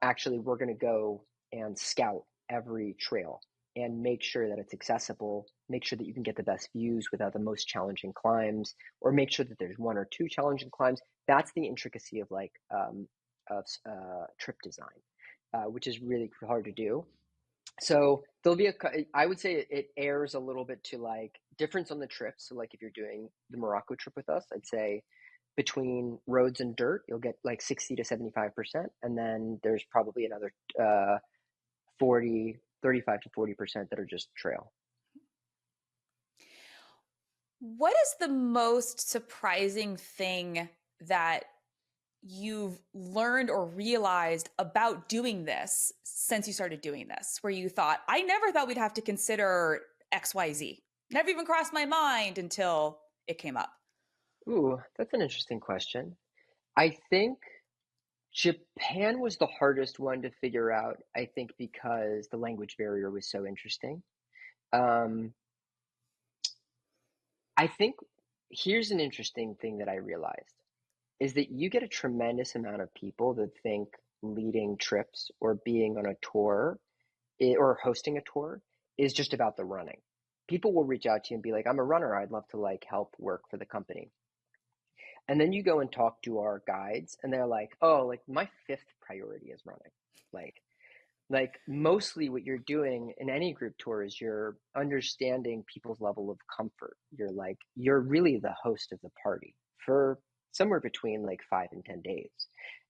actually we're going to go and scout every trail and make sure that it's accessible, make sure that you can get the best views without the most challenging climbs, or make sure that there's one or two challenging climbs. That's the intricacy of trip design, which is really hard to do. So there'll be I would say it airs a little bit to like difference on the trip. So like if you're doing the Morocco trip with us, I'd say between roads and dirt, you'll get like 60 to 75%. And then there's probably another 40, 35 to 40% that are just trail. What is the most surprising thing that you've learned or realized about doing this since you started doing this, where you thought, I never thought we'd have to consider XYZ? Never even crossed my mind until it came up. Ooh, that's an interesting question. I think Japan was the hardest one to figure out, I think, because the language barrier was so interesting. Um, I think here's an interesting thing that I realized is that you get a tremendous amount of people that think leading trips or being on a tour or hosting a tour is just about the running. People will reach out to you and be like, I'm a runner. I'd love to like help work for the company. And then you go and talk to our guides and they're like, oh, like my fifth priority is running. Like, like mostly what you're doing in any group tour is you're understanding people's level of comfort. You're really the host of the party for somewhere between like 5 and 10 days.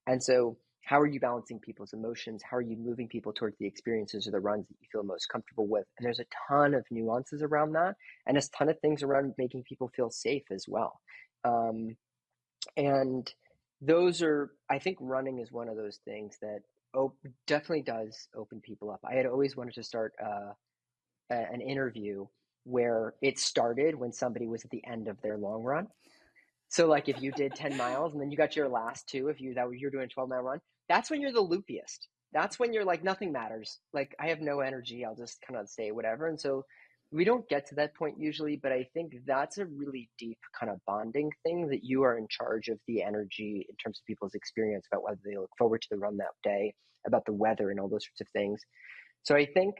And so how are you balancing people's emotions? How are you moving people towards the experiences or the runs that you feel most comfortable with? And there's a ton of nuances around that, and a ton of things around making people feel safe as well. Um, and those are, I think running is one of those things that definitely does open people up. I had always wanted to start an interview where it started when somebody was at the end of their long run. So like if you did 10 miles and then you got your last two, if you're doing a 12-mile run, that's when you're the loopiest. That's when you're like, nothing matters. Like I have no energy. I'll just kind of stay whatever. And so we don't get to that point usually, but I think that's a really deep kind of bonding thing, that you are in charge of the energy in terms of people's experience about whether they look forward to the run that day, about the weather and all those sorts of things. So I think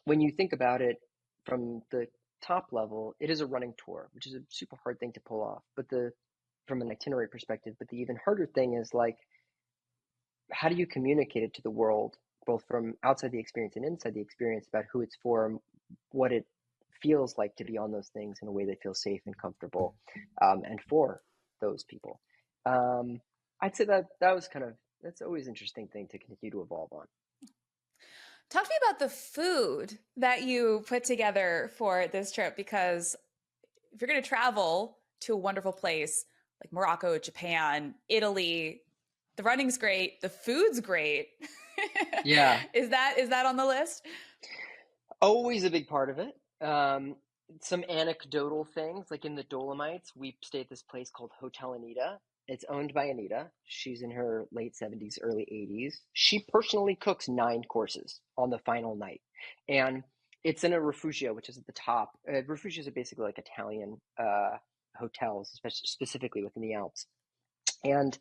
when you think about it from the top level, it is a running tour, which is a super hard thing to pull off. But from an itinerary perspective, but the even harder thing is like, how do you communicate it to the world, both from outside the experience and inside the experience, about who it's for, what it feels like to be on those things in a way that feels safe and comfortable, and for those people. Um, I'd say that's always an interesting thing to continue to evolve on. Talk to me about the food that you put together for this trip, because if you're going to travel to a wonderful place like Morocco, Japan, Italy, the running's great, the food's great. Yeah, Is that on the list? always a big part of it. Some anecdotal things, like in the Dolomites, we stay at this place called Hotel Anita. It's owned by Anita. She's in her late 70s, early 80s. She personally cooks 9 courses on the final night. And it's in a refugio, which is at the top. Refugios are basically like Italian hotels, specifically within the Alps. And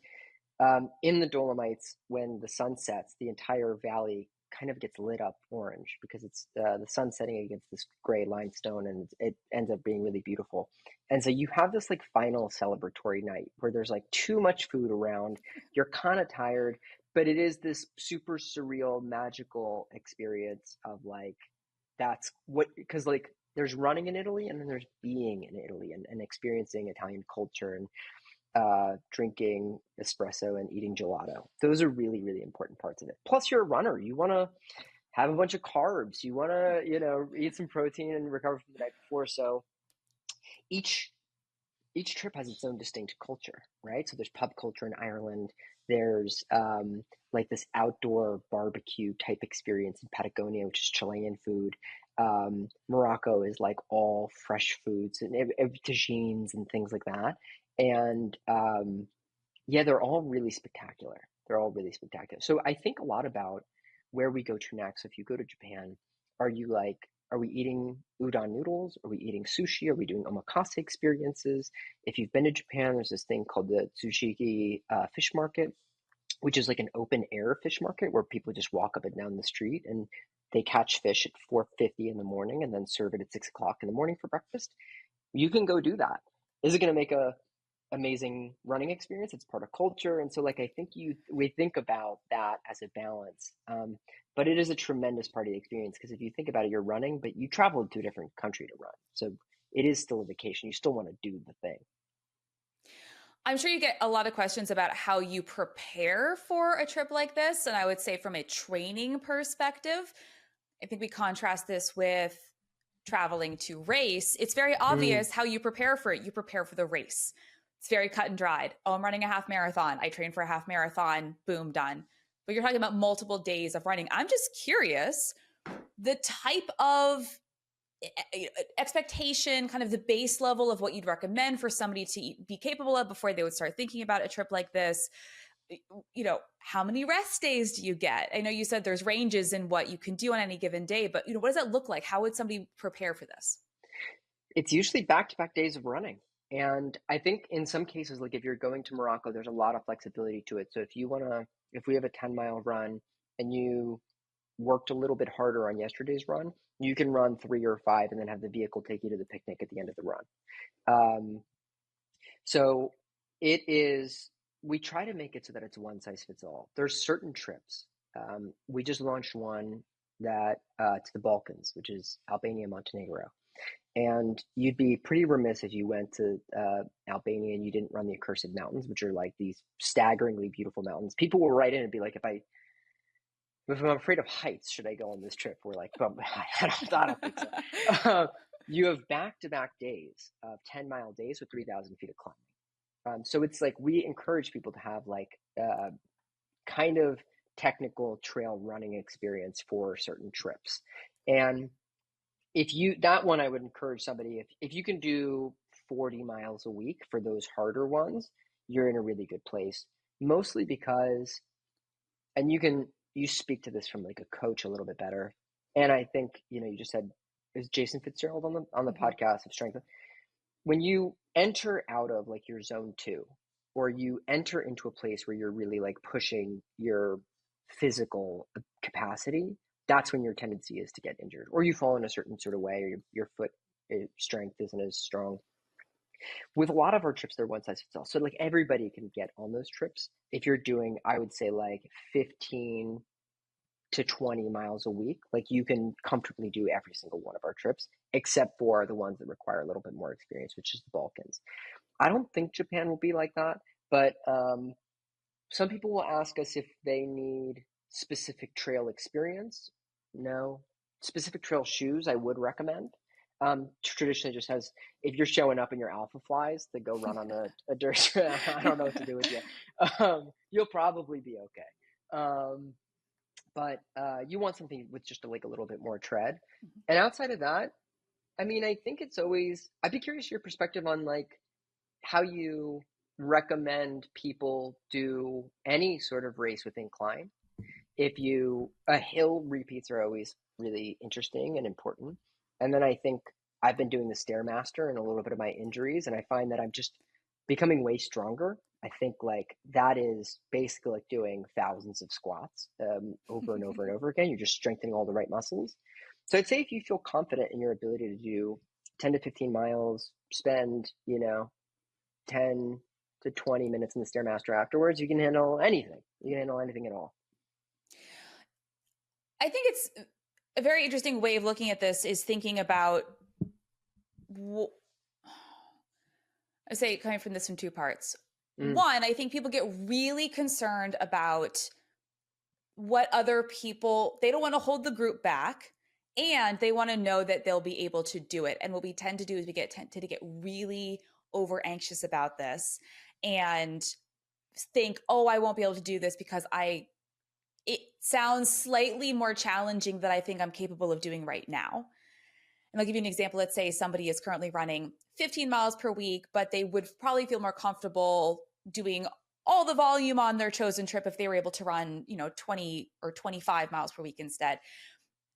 in the Dolomites, when the sun sets, the entire valley kind of gets lit up orange because it's the sun setting against this gray limestone, and it ends up being really beautiful. And so you have this like final celebratory night where there's like too much food around, you're kind of tired, but it is this super surreal, magical experience of like that's what, because like there's running in Italy and then there's being in Italy and experiencing Italian culture and drinking espresso and eating gelato. Those are really, really important parts of it. Plus, you're a runner. You want to have a bunch of carbs. You want to, eat some protein and recover from the night before. So each each trip has its own distinct culture, right? So there's pub culture in Ireland. There's like this outdoor barbecue type experience in Patagonia, which is Chilean food. Morocco is like all fresh foods and tajines and things like that. And yeah, they're all really spectacular. They're all really spectacular. So I think a lot about where we go to next. If you go to Japan, are you like, are we eating udon noodles? Are we eating sushi? Are we doing omakase experiences? If you've been to Japan, there's this thing called the Tsushigi fish market, which is like an open air fish market where people just walk up and down the street and they catch fish at 4:50 in the morning and then serve it at 6 o'clock in the morning for breakfast. You can go do that. Is it going to make a amazing running experience? It's part of culture. And so like I think we think about that as a balance, but it is a tremendous part of the experience, because if you think about it, you're running but you traveled to a different country to run, so it is still a vacation. You still want to do the thing. I'm sure you get a lot of questions about how you prepare for a trip like this. And I would say, from a training perspective, I think we contrast this with traveling to race. It's very Mm. obvious how you prepare for it. You prepare for the race. It's very cut and dried. Oh, I'm running a half marathon. I train for a half marathon. Boom, done. But you're talking about multiple days of running. I'm just curious the type of expectation, kind of the base level of what you'd recommend for somebody to be capable of before they would start thinking about a trip like this. How many rest days do you get? I know you said there's ranges in what you can do on any given day, but what does that look like? How would somebody prepare for this? It's usually back-to-back days of running. And I think in some cases, like if you're going to Morocco, there's a lot of flexibility to it. So if we have a 10-mile run and you worked a little bit harder on yesterday's run, you can run 3 or 5 and then have the vehicle take you to the picnic at the end of the run. Um, so it is, we try to make it so that it's one size fits all. There's certain trips. We just launched one that to the Balkans, which is Albania, Montenegro. And you'd be pretty remiss if you went to Albania and you didn't run the Accursed Mountains, which are like these staggeringly beautiful mountains. People will write in and be like, if I'm afraid of heights, should I go on this trip? We're like, well, I don't think so. You have back-to-back days of 10-mile days with 3,000 feet of climbing. So it's like we encourage people to have like kind of technical trail running experience for certain trips. And that one, I would encourage somebody, if you can do 40 miles a week for those harder ones, you're in a really good place. Mostly because, and you speak to this from like a coach a little bit better. And I think, you just said, is Jason Fitzgerald on the Mm-hmm. podcast of strength? When you enter out of like your zone 2, or you enter into a place where you're really like pushing your physical capacity, that's when your tendency is to get injured, or you fall in a certain sort of way, or your foot strength isn't as strong. With a lot of our trips, they're one size fits all. So like everybody can get on those trips. If you're doing, I would say like 15 to 20 miles a week, like you can comfortably do every single one of our trips, except for the ones that require a little bit more experience, which is the Balkans. I don't think Japan will be like that, but some people will ask us if they need specific trail experience. No. Specific trail shoes, I would recommend. Traditionally, just has, if you're showing up in your Alpha Flies to go run on a dirt trail, I don't know what to do with you. You'll probably be okay. But you want something with just like a little bit more tread. And outside of that, I mean, I think it's always, I'd be curious your perspective on like how you recommend people do any sort of race with incline. A hill repeats are always really interesting and important. And then I think I've been doing the Stairmaster and a little bit of my injuries, and I find that I'm just becoming way stronger. I think like that is basically like doing thousands of squats over and over and over again. You're just strengthening all the right muscles. So I'd say if you feel confident in your ability to do 10 to 15 miles, spend, 10 to 20 minutes in the Stairmaster afterwards, you can handle anything. You can handle anything at all. I think it's a very interesting way of looking at this is thinking about, I say coming from this in two parts. Mm, One, I think people get really concerned about what other people, they don't want to hold the group back, and they want to know that they'll be able to do it. And what we tend to do is we tend to get really over anxious about this and think, oh, I won't be able to do this because it sounds slightly more challenging than I think I'm capable of doing right now. And I'll give you an example. Let's say somebody is currently running 15 miles per week, but they would probably feel more comfortable doing all the volume on their chosen trip if they were able to run, 20 or 25 miles per week instead.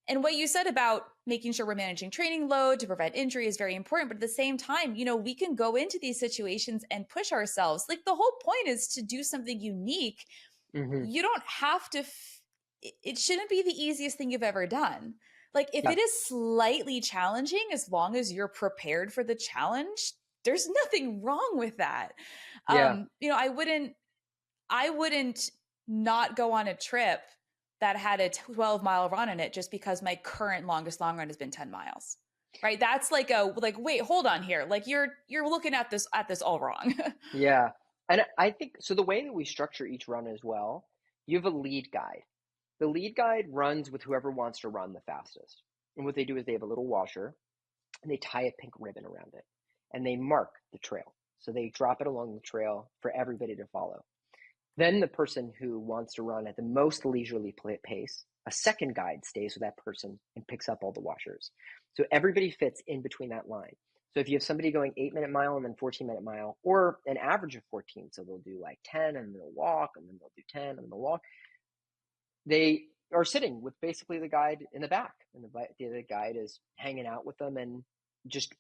And what you said about making sure we're managing training load to prevent injury is very important. But at the same time, we can go into these situations and push ourselves. Like, the whole point is to do something unique. hmm You don't have to, it shouldn't be the easiest thing you've ever done. Like, if Yeah. it is slightly challenging, as long as you're prepared for the challenge, there's nothing wrong with that. Yeah. I wouldn't not go on a trip that had a 12-mile run in it just because my current longest long run has been 10 miles. Right? That's like, wait, hold on here. Like, you're looking at this all wrong. Yeah. And I think so the way that we structure each run as well, you have a lead guide. The lead guide runs with whoever wants to run the fastest. And what they do is they have a little washer and they tie a pink ribbon around it and they mark the trail. So they drop it along the trail for everybody to follow. Then the person who wants to run at the most leisurely pace, a second guide stays with that person and picks up all the washers. So everybody fits in between that line. So if you have somebody going 8-minute mile and then 14-minute mile, or an average of 14, so they'll do like 10 and they'll walk and then they'll do 10 and then they'll walk, they are sitting with basically the guide in the back. And the guide is hanging out with them and just,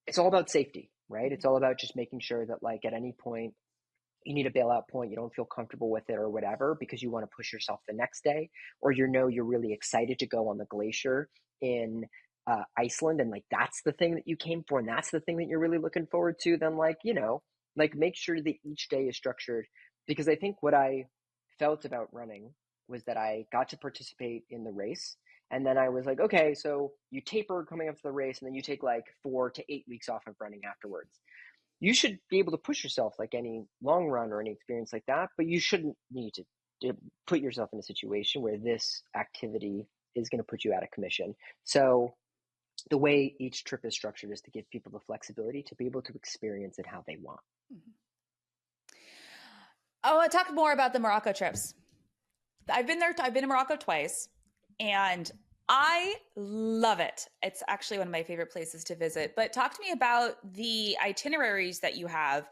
it's all about safety, right? It's all about just making sure that like at any point you need a bailout point, you don't feel comfortable with it or whatever, because you want to push yourself the next day, or you're really excited to go on the glacier in Iceland, and like that's the thing that you came for, and that's the thing that you're really looking forward to. Then like make sure that each day is structured, because I think what I felt about running was that I got to participate in the race. And then I was like, okay, so you taper coming up to the race, and then you take like 4 to 8 weeks off of running afterwards. You should be able to push yourself like any long run or any experience like that, but you shouldn't need to put yourself in a situation where this activity is going to put you out of commission. So the way each trip is structured is to give people the flexibility to be able to experience it how they want. Mhm. I want to talk more about the Morocco trips. I've been there. I've been to Morocco twice, and I love it. It's actually one of my favorite places to visit. But talk to me about the itineraries that you have,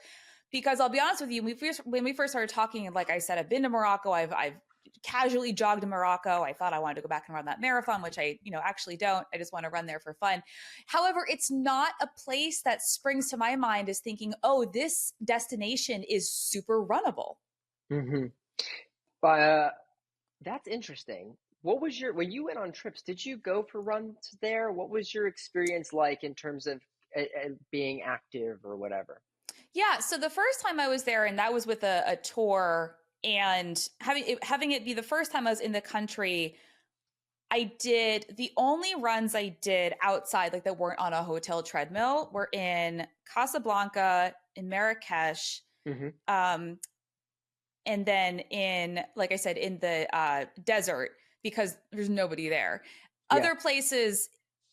because I'll be honest with you, when we first started talking, like I said, I've been to Morocco. I've casually jogged in Morocco. I thought I wanted to go back and run that marathon, which I actually don't. I just want to run there for fun. However, it's not a place that springs to my mind as thinking, oh, this destination is super runnable. Mm-hmm. Uh, that's interesting. What was when you went on trips, did you go for runs there? What was your experience like in terms of being active or whatever? Yeah. So the first time I was there, and that was with a tour, and having it be the first time I was in the country, I did the only runs I did outside, like that weren't on a hotel treadmill, were in Casablanca, in Marrakesh, Mm-hmm. um, and then in, like I said, in the desert, because there's nobody there. Yeah. Other places,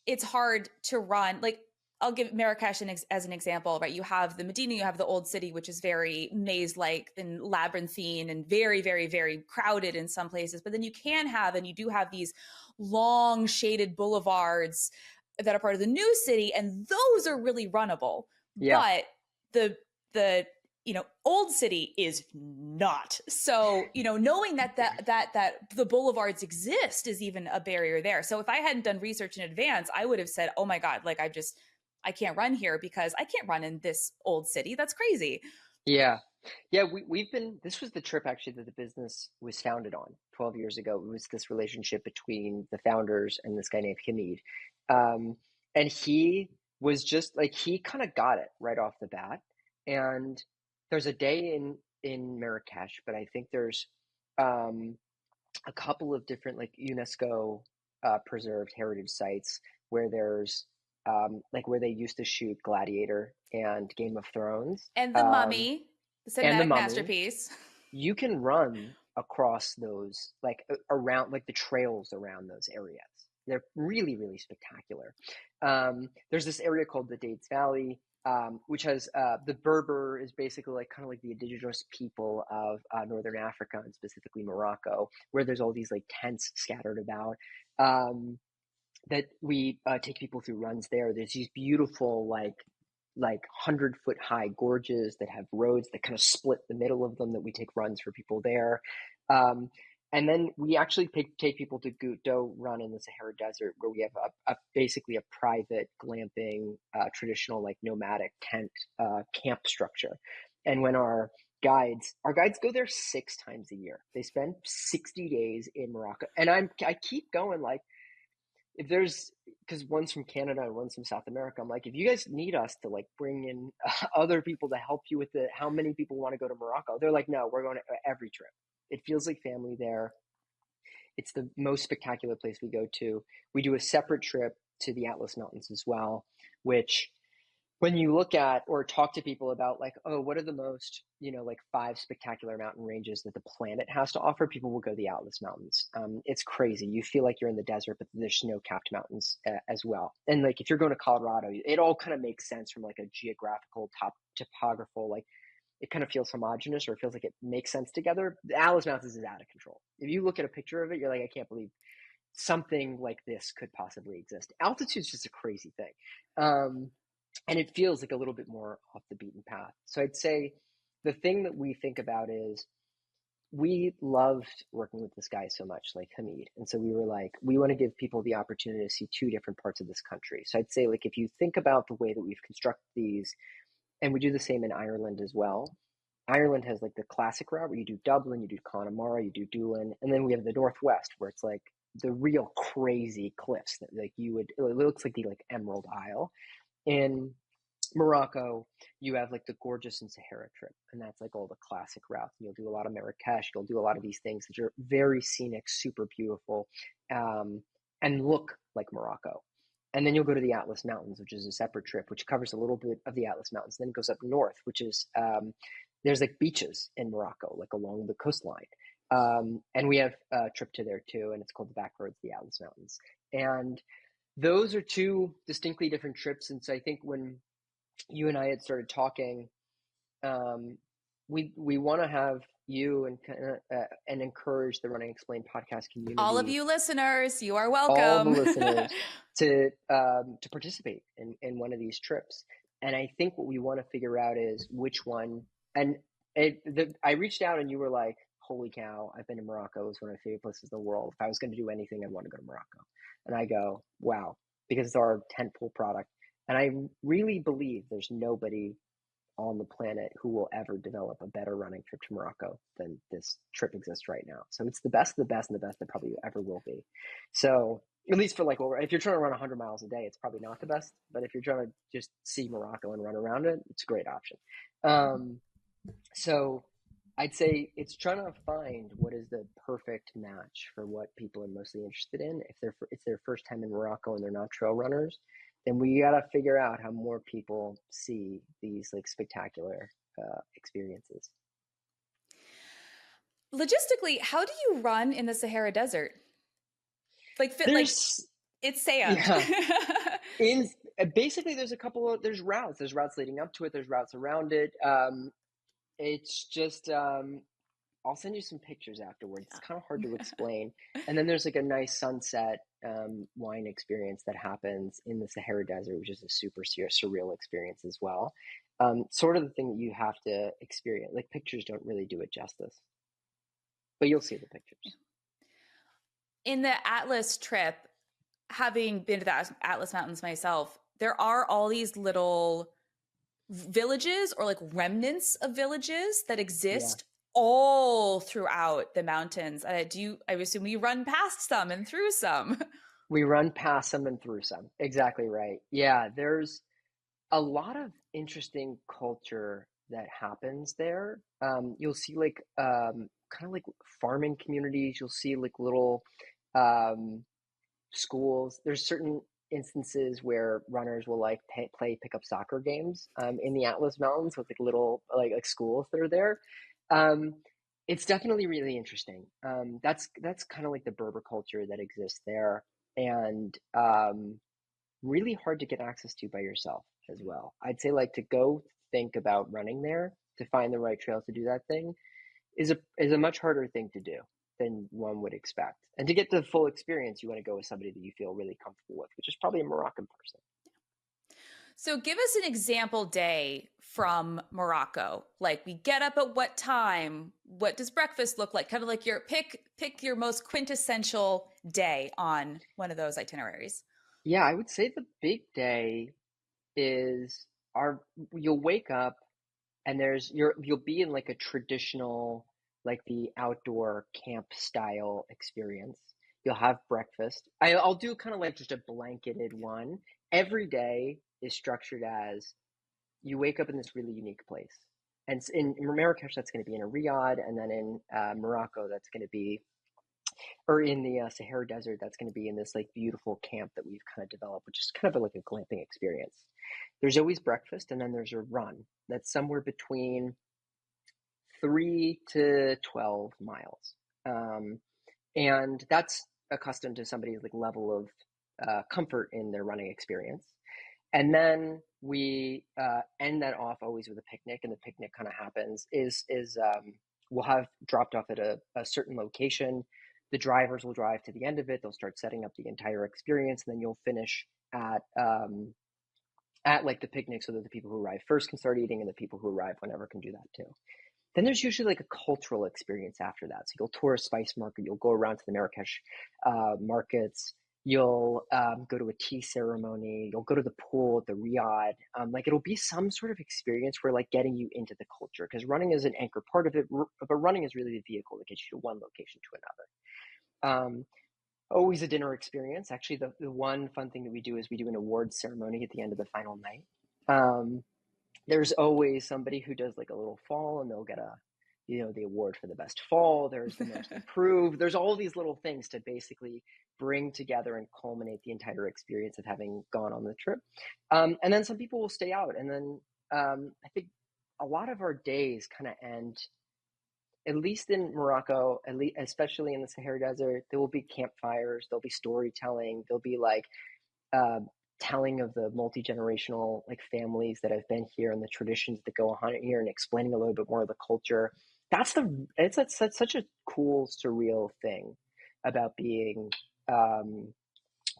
it's hard to run. Like, I'll give Marrakesh as an example, right? You have the Medina, you have the old city, which is very maze-like and labyrinthine and very, very, very crowded in some places. But then you can have, and you do have, these long shaded boulevards that are part of the new city, and those are really runnable. Yeah. But the old city is not. So knowing that the boulevards exist is even a barrier there. So if I hadn't done research in advance, I would have said, oh my god, like I can't run here because I can't run in this old city. That's crazy. Yeah. Yeah, we've been, this was the trip actually that the business was founded on 12 years ago. It was this relationship between the founders and this guy named Hamid. Um, and he was just like, he kind of got it right off the bat. And there's a day in Marrakesh, but I think there's um, a couple of different like UNESCO preserved heritage sites where there's like where they used to shoot Gladiator and Game of Thrones, And The Mummy, the and The cinematic Mummy. masterpiece. You can run across those, like around, like the trails around those areas. They're really, really spectacular. There's this area called the Dates Valley, which has the Berber is basically like kind of like the indigenous people of northern Africa and specifically Morocco, where there's all these like tents scattered about. That we take people through runs there. There's these beautiful like 100-foot high gorges that have roads that kind of split the middle of them that we take runs for people there. Um, and then we actually take people to Gouto Run in the Sahara Desert, where we have basically a private glamping, traditional like nomadic tent camp structure. And when our guides go there 6 times a year. They spend 60 days in Morocco, and I keep going like, if there's, because one's from Canada and one's from South America, I'm like, if you guys need us to like bring in other people to help you with how many people want to go to Morocco, they're like, no, we're going to every trip. It feels like family there. It's the most spectacular place we go to. We do a separate trip to the Atlas Mountains as well, which when you look at or talk to people about like, oh, what are the most, like 5 spectacular mountain ranges that the planet has to offer, people will go to the Atlas Mountains. It's crazy. You feel like you're in the desert, but there's snow-capped mountains as well. And like if you're going to Colorado, it all kind of makes sense from like a geographical topographical, like it kind of feels homogenous, or it feels like it makes sense together. The Atlas Mountains is out of control. If you look at a picture of it, you're like, I can't believe something like this could possibly exist. Altitude is just a crazy thing. And it feels like a little bit more off the beaten path. So I'd say the thing that we think about is we loved working with this guy so much, like Hamid. And so we were like, we want to give people the opportunity to see 2 different parts of this country. So I'd say, like, if you think about the way that we've constructed these, and we do the same in Ireland as well. Ireland has like the classic route where you do Dublin, you do Connemara, you do Doolin, and then we have the Northwest where it's like the real crazy cliffs that like it looks like the like Emerald Isle. In Morocco, you have like the gorgeous and Sahara trip, and that's like all the classic routes. You'll do a lot of Marrakesh, you'll do a lot of these things that are very scenic, super beautiful, and look like Morocco. And then you'll go to the Atlas Mountains, which is a separate trip, which covers a little bit of the Atlas Mountains. Then it goes up north, which is there's like beaches in Morocco, like along the coastline. And we have a trip to there too, and it's called the Back Roads, the Atlas Mountains. And those are 2 distinctly different trips. And so I think when you and I had started talking, we want to have you and encourage the Running Explained podcast All of community, you listeners, you are all the welcome. listeners, to participate in one of these trips. And I think what we want to figure out is which one. And I reached out and you were like, holy cow, I've been to Morocco. It's one of my favorite places in the world. If I was going to do anything, I'd want to go to Morocco. And I go, wow, because it's our tentpole product. And I really believe there's nobody on the planet who will ever develop a better running trip to Morocco than this trip exists right now. So it's the best of the best and the best that probably ever will be. So at least for like, if you're trying to run 100 miles a day, it's probably not the best. But if you're trying to just see Morocco and run around it, it's a great option. So I'd say it's trying to find what is the perfect match for what people are mostly interested in. If it's their first time in Morocco and they're not trail runners, then we got to figure out how more people see these like spectacular experiences. Logistically, how do you run in the Sahara Desert? Like it's sand. Yeah. Basically, there's there's routes. There's routes leading up to it. There's routes around it. It's just I'll send you some pictures afterwards. It's kind of hard to explain. And then there's like a nice sunset wine experience that happens in the Sahara Desert, which is a super surreal experience as well. Sort of the thing that you have to experience. Like pictures don't really do it justice, but you'll see the pictures. In the Atlas trip, having been to the Atlas Mountains myself, there are all these little villages or like remnants of villages that exist all throughout the mountains. I assume you run past some and through some. We run past some and through some. Exactly right. Yeah, there's a lot of interesting culture that happens there. You'll see like kind of like farming communities. You'll see like little schools. There's certain instances where runners will like play pickup soccer games in the Atlas Mountains with like little like schools that are there. Um, it's definitely really interesting. That's kind of like the Berber culture that exists there, and really hard to get access to by yourself as well. I'd say like to go think about running there to find the right trails to do that thing is a much harder thing to do than one would expect. And to get the full experience, you want to go with somebody that you feel really comfortable with, which is probably a Moroccan person. So give us an example day from Morocco. Like we get up at what time? What does breakfast look like? Kind of like your pick your most quintessential day on one of those itineraries. Yeah, I would say the big day is our you'll wake up and you'll be in like a traditional like the outdoor camp style experience. You'll have breakfast. I'll do kind of like just a blanketed one. Every day is structured as you wake up in this really unique place. And in Marrakesh, that's going to be in a riad, and then in Morocco, that's going to be, or in the Sahara Desert, that's going to be in this like beautiful camp that we've kind of developed, which is kind of like a glamping experience. There's always breakfast, and then there's a run that's somewhere between 3 to 12 miles, and that's accustomed to somebody's like level of comfort in their running experience. And then we end that off always with a picnic, and the picnic kind of happens is we'll have dropped off at a certain location. The drivers will drive to the end of it. They'll start setting up the entire experience, and then you'll finish at like the picnic so that the people who arrive first can start eating, and the people who arrive whenever can do that too. Then there's usually like a cultural experience after that. So you'll tour a spice market, you'll go around to the Marrakesh markets, you'll go to a tea ceremony, you'll go to the pool at the riad. Like it'll be some sort of experience where like getting you into the culture, because running is an anchor part of it, but running is really the vehicle that gets you to one location to another. Always a dinner experience. Actually, the one fun thing that we do is we do an awards ceremony at the end of the final night. There's always somebody who does like a little fall, and they'll get the award for the best fall. There's the most improved. There's all these little things to basically bring together and culminate the entire experience of having gone on the trip. And then some people will stay out, and then I think a lot of our days kind of end, at least in Morocco, at least especially in the Sahara Desert. There will be campfires. There'll be storytelling. There'll be like uh, telling of the multi-generational like families that have been here and the traditions that go on here, and explaining a little bit more of the culture. It's such a cool, surreal thing about being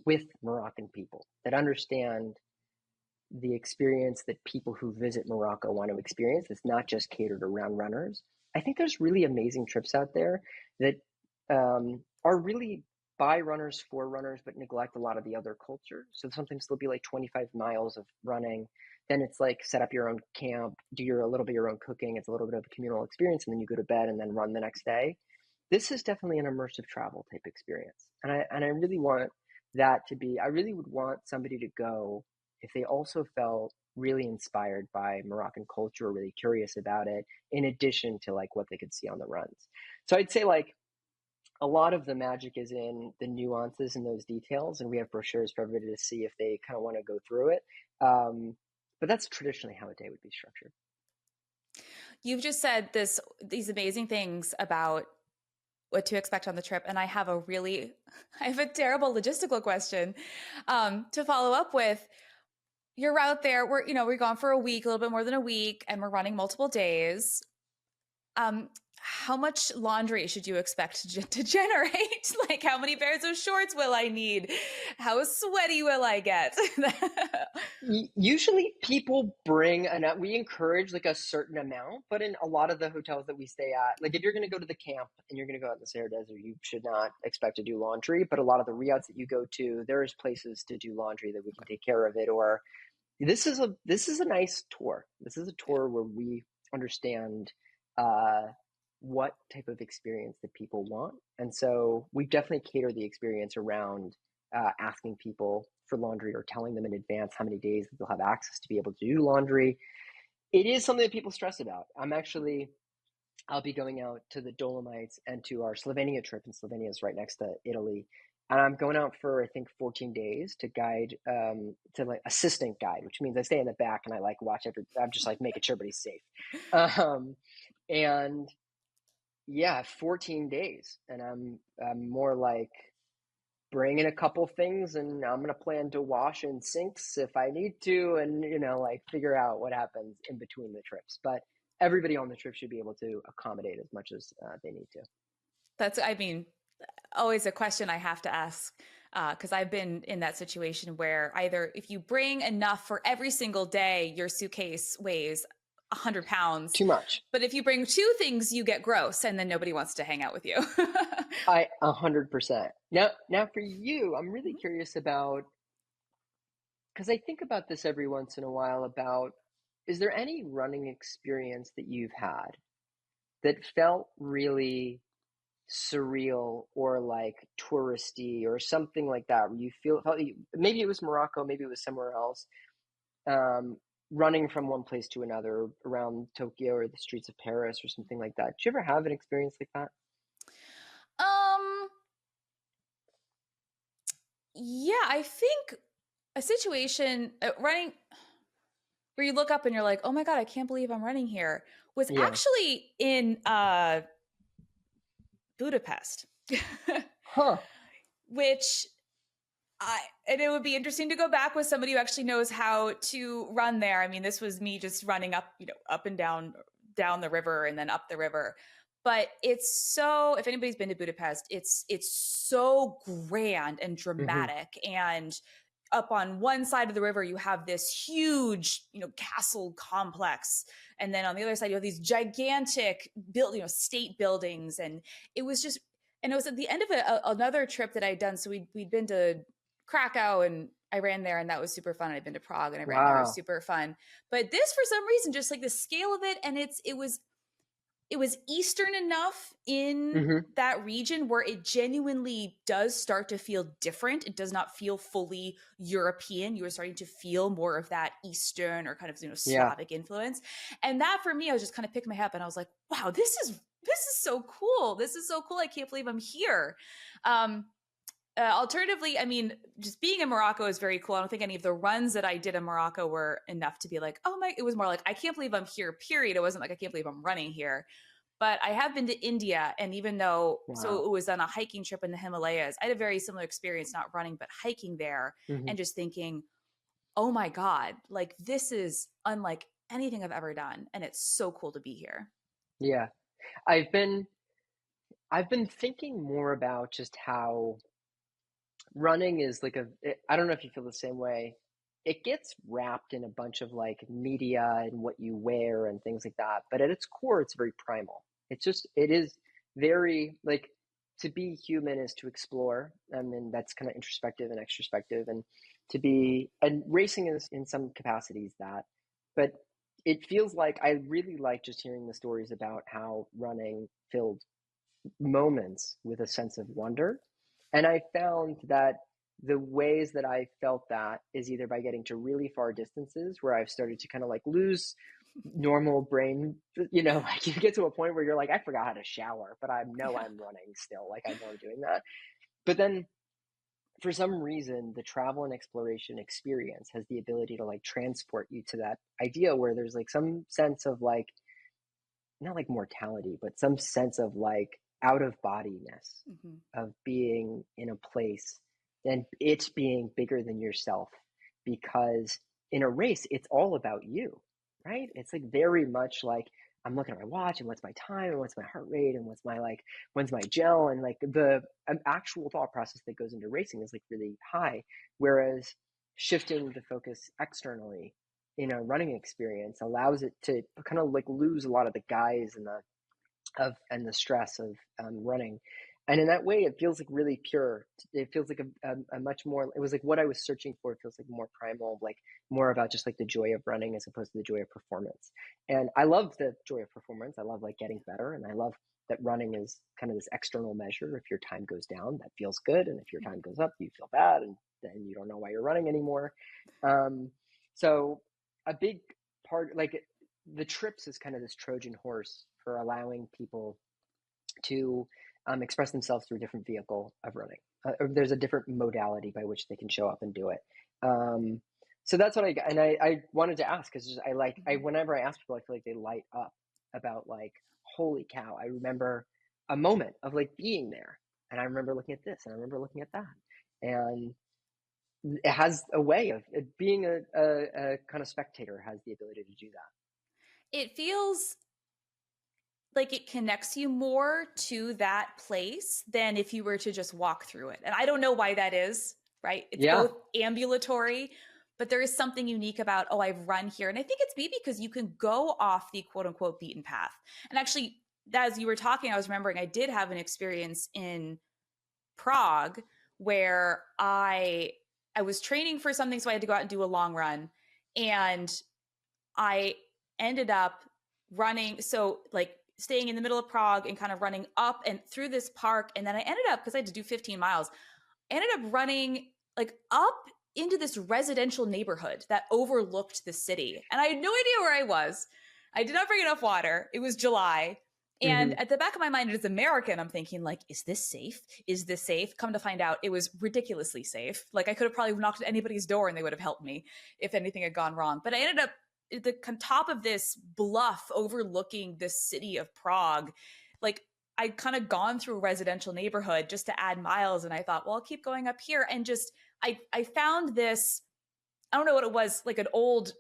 with Moroccan people that understand the experience that people who visit Morocco want to experience. It's not just catered around runners. I think there's really amazing trips out there that are really by runners for runners, but neglect a lot of the other culture. So sometimes there'll be like 25 miles of running. Then it's like set up your own camp, a little bit of your own cooking. It's a little bit of a communal experience, and then you go to bed and then run the next day. This is definitely an immersive travel type experience, and I really want that to be. I really would want somebody to go if they also felt really inspired by Moroccan culture, or really curious about it, in addition to like what they could see on the runs. So I'd say like a lot of the magic is in the nuances and those details, and we have brochures for everybody to see if they kind of want to go through it. But that's traditionally how a day would be structured. You've just said these amazing things about what to expect on the trip, and I have I have a terrible logistical question to follow up with. You're out there. We're gone for a week, a little bit more than a week, and we're running multiple days. How much laundry should you expect to generate? Like, how many pairs of shorts will I need? How sweaty will I get? Usually people bring we encourage like a certain amount, but in a lot of the hotels that we stay at, like if you're going to go to the camp and you're going to go out in the Sahara Desert, you should not expect to do laundry. But a lot of the riads that you go to, there's places to do laundry that we can take care of it. Or this is a nice tour. This is a tour where we understand what type of experience that people want, and so we definitely cater the experience around asking people for laundry, or telling them in advance how many days that they'll have access to be able to do laundry. It is something that people stress about. I'll be going out to the Dolomites and to our Slovenia trip, and Slovenia is right next to Italy. and I'm going out for I think 14 days to guide, to like assistant guide, which means I stay in the back and I like watch every. I'm just like making sure everybody's safe, um, and yeah, 14 days, and I'm more like bring in a couple things, and I'm gonna plan to wash in sinks if I need to, and like figure out what happens in between the trips. But everybody on the trip should be able to accommodate as much as they need to. That's, I mean, always a question I have to ask, because I've been in that situation where either if you bring enough for every single day, your suitcase weighs 100 pounds. Too much. But if you bring two things, you get gross and then nobody wants to hang out with you. 100%. Now for you, I'm really curious about, because I think about this every once in a while about, is there any running experience that you've had that felt really surreal or like touristy or something like that, where you maybe it was Morocco, maybe it was somewhere else, um, running from one place to another around Tokyo or the streets of Paris or something like that. Did you ever have an experience like that? um, yeah, I think a situation running where you look up and you're like, oh my God, I can't believe I'm running here was Yeah. actually in Budapest, Huh. which and it would be interesting to go back with somebody who actually knows how to run there. I mean, this was me just running up, up and down the river and then up the river. But it's so, if anybody's been to Budapest, it's so grand and Hmm. dramatic. And up on one side of the river, you have this huge, castle complex. And then on the other side, you have these gigantic state buildings. And it was just, and it was at the end of another trip that I'd done. So we'd been to Krakow and I ran there and that was super fun. I'd been to Prague and I ran there. It was Wow. super fun. But this, for some reason, just like the scale of it, and it was Eastern enough in Hmm. that region where it genuinely does start to feel different. It does not feel fully European. You are starting to feel more of that Eastern or kind of Yeah. Slavic influence. And that for me, I was just kind of picking my head up and I was like, wow, this is so cool. This is so cool. I can't believe I'm here. Um, Alternatively, I mean, just being in Morocco is very cool. I don't think any of the runs that I did in Morocco were enough to be like, oh my, it was more like, I can't believe I'm here, period. It wasn't like, I can't believe I'm running here. But I have been to India. And even though, so Wow. it was on a hiking trip in the Himalayas, I had a very similar experience, not running, but hiking there Hmm. and just thinking, oh my God, like this is unlike anything I've ever done. And it's so cool to be here. Yeah. I've been I've been thinking more about just how running is like I don't know if you feel the same way. It gets wrapped in a bunch of like media and what you wear and things like that. But at its core, it's very primal. It is very like, to be human is to explore. I mean, that's kind of introspective and extrospective, and and racing is in some capacities that, but it feels like I really like just hearing the stories about how running filled moments with a sense of wonder. And I found that the ways that I felt that is either by getting to really far distances where I've started to kind of like lose normal brain, like you get to a point where you're like, I forgot how to shower, but I know I'm running still. Like I know I'm doing that. But then for some reason, the travel and exploration experience has the ability to like transport you to that idea where there's like some sense of like, not like mortality, but some sense of like out of bodiness, Mm-hmm. of being in a place and it's being bigger than yourself. Because in a race, it's all about you, right? It's like very much like I'm looking at my watch and what's my time and what's my heart rate and when's my gel, and like the actual thought process that goes into racing is like really high. Whereas shifting the focus externally in a running experience allows it to kind of like lose a lot of the guise and the stress of running. And in that way, it feels like really pure. It feels like a much more, it was like what I was searching for. It feels like more primal, like more about just like the joy of running as opposed to the joy of performance. And I love the joy of performance. I love like getting better. And I love that running is kind of this external measure. If your time goes down, that feels good. And if your time goes up, you feel bad. And then you don't know why you're running anymore. Um, so a big part, like the trips is kind of this Trojan horse for allowing people to express themselves through a different vehicle of running. or there's a different modality by which they can show up and do it. Um, so that's what I wanted to ask, because whenever I ask people, I feel like they light up about like, holy cow, I remember a moment of like being there, and I remember looking at this, and I remember looking at that, and it has a way of it being a kind of spectator has the ability to do that. It feels like it connects you more to that place than if you were to just walk through it. And I don't know why that is, right? It's Yeah. both ambulatory, but there is something unique about, oh, I've run here. And I think it's maybe because you can go off the quote unquote beaten path. And actually, as you were talking, I was remembering I did have an experience in Prague where I was training for something, so I had to go out and do a long run. And I ended up running, so like staying in the middle of Prague and kind of running up and through this park. And then I ended up, because I had to do 15 miles, I ended up running like up into this residential neighborhood that overlooked the city. And I had no idea where I was. I did not bring enough water. It was July. Hmm. And at the back of my mind, as American, I'm thinking, like, is this safe? Is this safe? Come to find out, it was ridiculously safe. Like, I could have probably knocked at anybody's door and they would have helped me if anything had gone wrong. But I ended up at the top of this bluff overlooking this city of Prague. Like, I'd kind of gone through a residential neighborhood just to add miles. And I thought, well, I'll keep going up here. And just, I found this, I don't know what it was, like an old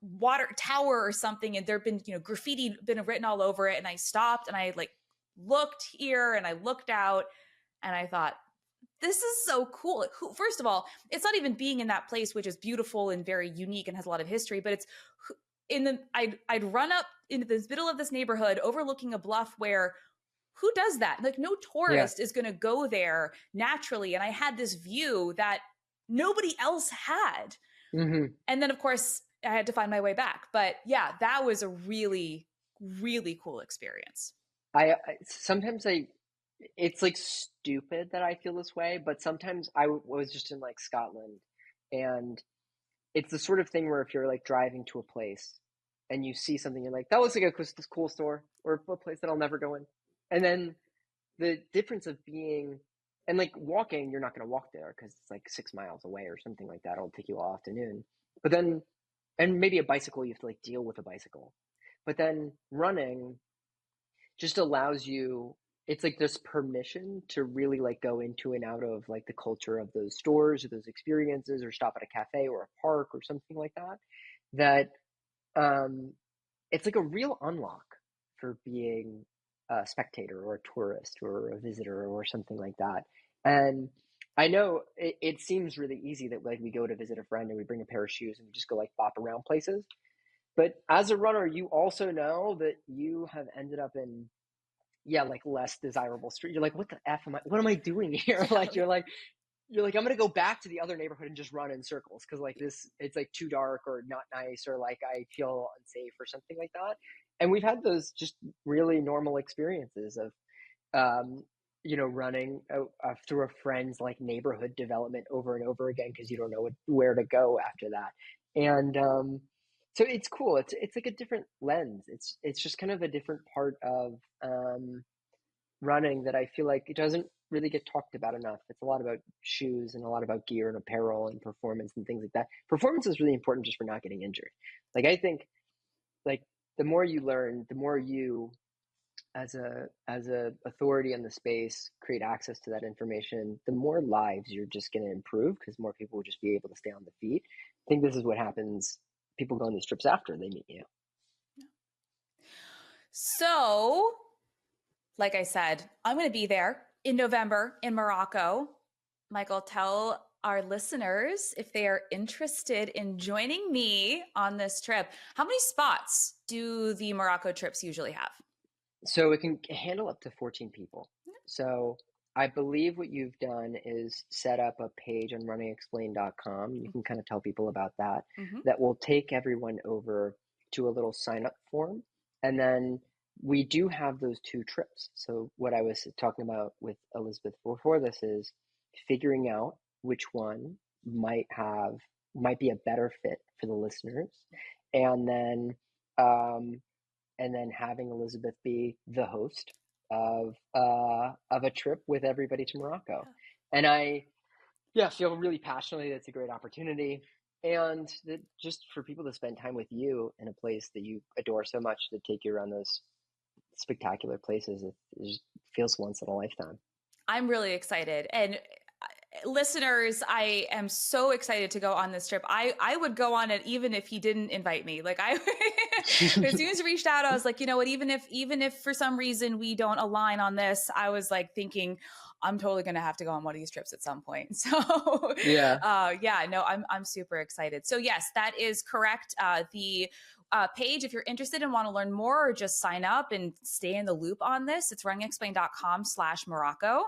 water tower or something. And there'd been, graffiti been written all over it. And I stopped and I like looked here and I looked out and I thought, this is so cool. First of all, it's not even being in that place, which is beautiful and very unique and has a lot of history, but it's I'd run up into the middle of this neighborhood overlooking a bluff where who does that? Like, no Yeah. tourist is going to go there naturally. And I had this view that nobody else had. Hmm. And then, of course, I had to find my way back. But yeah, that was a really, really cool experience. Sometimes it's like stupid that I feel this way, but sometimes was just in like Scotland, and it's the sort of thing where if you're like driving to a place and you see something, you're like, that looks like a cool store or a place that I'll never go in. And then the difference of being and like walking, you're not going to walk there because it's like 6 miles away or something like that. It'll take you all afternoon. But then, and maybe a bicycle, you have to like deal with a bicycle. But then running just allows you, it's like this permission to really like go into and out of like the culture of those stores or those experiences, or stop at a cafe or a park or something like that, um it's like a real unlock for being a spectator or a tourist or a visitor or something like that. And I know it seems really easy that like we go to visit a friend and we bring a pair of shoes and we just go like bop around places, but as a runner you also know that you have ended up in, yeah, like less desirable street. You're like, what am I doing here? Yeah. Like you're like, I'm gonna go back to the other neighborhood and just run in circles because like this, it's like too dark or not nice, or like I feel unsafe or something like that. And we've had those just really normal experiences of um, running through a friend's like neighborhood development over and over again because you don't know where to go after that. And so it's cool. It's like a different lens. It's just kind of a different part of um, running that I feel like it doesn't really get talked about enough. It's a lot about shoes and a lot about gear and apparel and performance and things like that. Performance is really important just for not getting injured. Like I think like the more you learn, the more you as a authority in the space create access to that information, the more lives you're just going to improve because more people will just be able to stay on the feet. I think this is what happens. People go on these trips after they meet you. So, like I said, I'm going to be there in November in Morocco. Michael, tell our listeners if they are interested in joining me on this trip. How many spots do the Morocco trips usually have? So it can handle up to 14 people. So I believe what you've done is set up a page on runningexplained.com. You can kind of tell people about that. Mm-hmm. That will take everyone over to a little sign up form. And then we do have those two trips. So what I was talking about with Elizabeth before this is figuring out which one might be a better fit for the listeners. And then having Elizabeth be the host of a trip with everybody to Morocco. And I, yeah, feel really passionately that it's a great opportunity. And that just for people to spend time with you in a place that you adore so much, to take you around those spectacular places, it just feels once in a lifetime. I'm really excited. And listeners, I am so excited to go on this trip. I would go on it even if he didn't invite me. Like I as soon as he reached out, I was like, you know what, even if for some reason we don't align on this, I was like thinking I'm totally going to have to go on one of these trips at some point. So Yeah, yeah, no, I'm super excited. So yes, that is correct. The page, if you're interested and want to learn more or just sign up and stay in the loop on this, it's runningexplained.com/Morocco.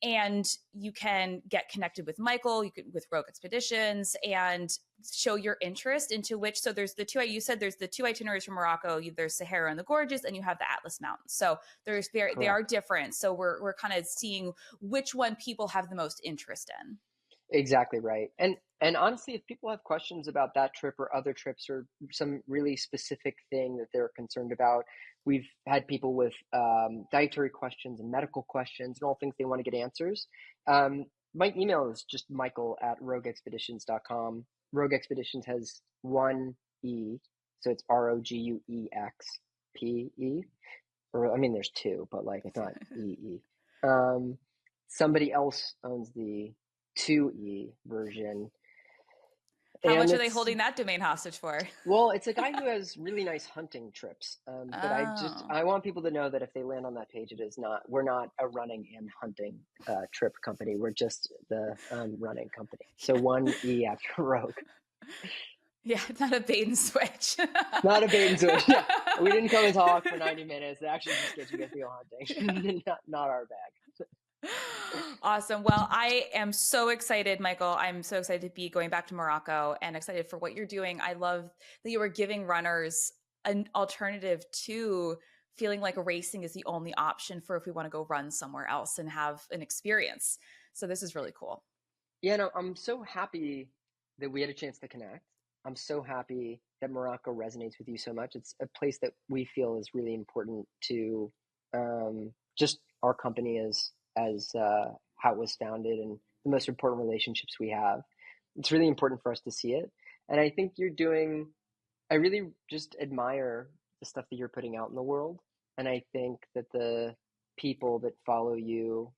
And you can get connected with Michael, you could with Rogue Expeditions, and show your interest into which. So there's the two, you said there's the two itineraries from Morocco. There's Sahara and the Gorges, and you have the Atlas Mountains. So they are correct. different. So we're kind of seeing which one people have the most interest in. Exactly right. And honestly, if people have questions about that trip or other trips or some really specific thing that they're concerned about, we've had people with dietary questions and medical questions and all things they want to get answers. My email is just michael@rogueexpeditions.com. Rogue Expeditions has one E, so it's ROGUEXPE. Or I mean, there's two, but like it's not EE. Um, Somebody else owns the 2E version, How and much are they it's holding that domain hostage for? well, it's a guy who has really nice hunting trips. But Oh. I want people to know that if they land on that page, it is not we're not a running and hunting trip company. We're just the running company. So one E after Rogue, Yeah, it's not a bait and switch. not a bait and switch. Yeah, we didn't come and talk for 90 minutes. It actually just gets you guys to go Yeah. hunting. Not our bag. Awesome. Well, I am so excited, Michael. I'm so excited to be going back to Morocco and excited for what you're doing. I love that you are giving runners an alternative to feeling like racing is the only option for if we want to go run somewhere else and have an experience. So this is really cool. Yeah, no, I'm so happy that we had a chance to connect. I'm so happy that Morocco resonates with you so much. It's a place that we feel is really important to just our company as how it was founded and the most important relationships we have. It's really important for us to see it. And I think you're doing, I really just admire the stuff that you're putting out in the world. And I think that the people that follow you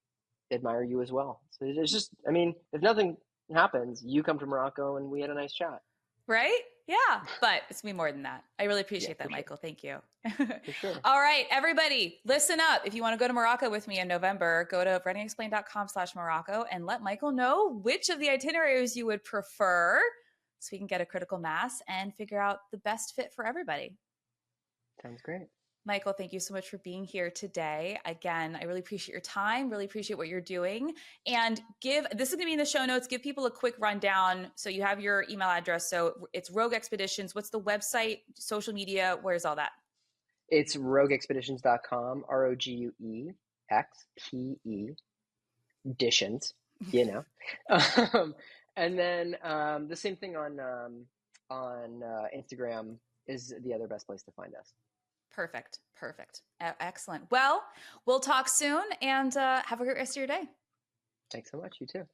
admire you as well. So it's just, I mean, if nothing happens, you come to Morocco and we had a nice chat. Right? Yeah. But it's me more than that. I really Yeah, appreciate that, for sure. Michael. Thank you. For sure. All right, everybody, listen up. If you want to go to Morocco with me in November, go to runningexplained.com/Morocco and let Michael know which of the itineraries you would prefer so we can get a critical mass and figure out the best fit for everybody. Sounds great. Michael, thank you so much for being here today. Again, I really appreciate your time, really appreciate what you're doing. And this is going to be in the show notes, give people a quick rundown. So you have your email address. So it's Rogue Expeditions. What's the website, social media? Where's all that? It's rogueexpeditions.com, ROGUEXPE, editions, you know. And then the same thing on Instagram is the other best place to find us. Perfect. Perfect. Excellent. Well, we'll talk soon and have a great rest of your day. Thanks so much. You too.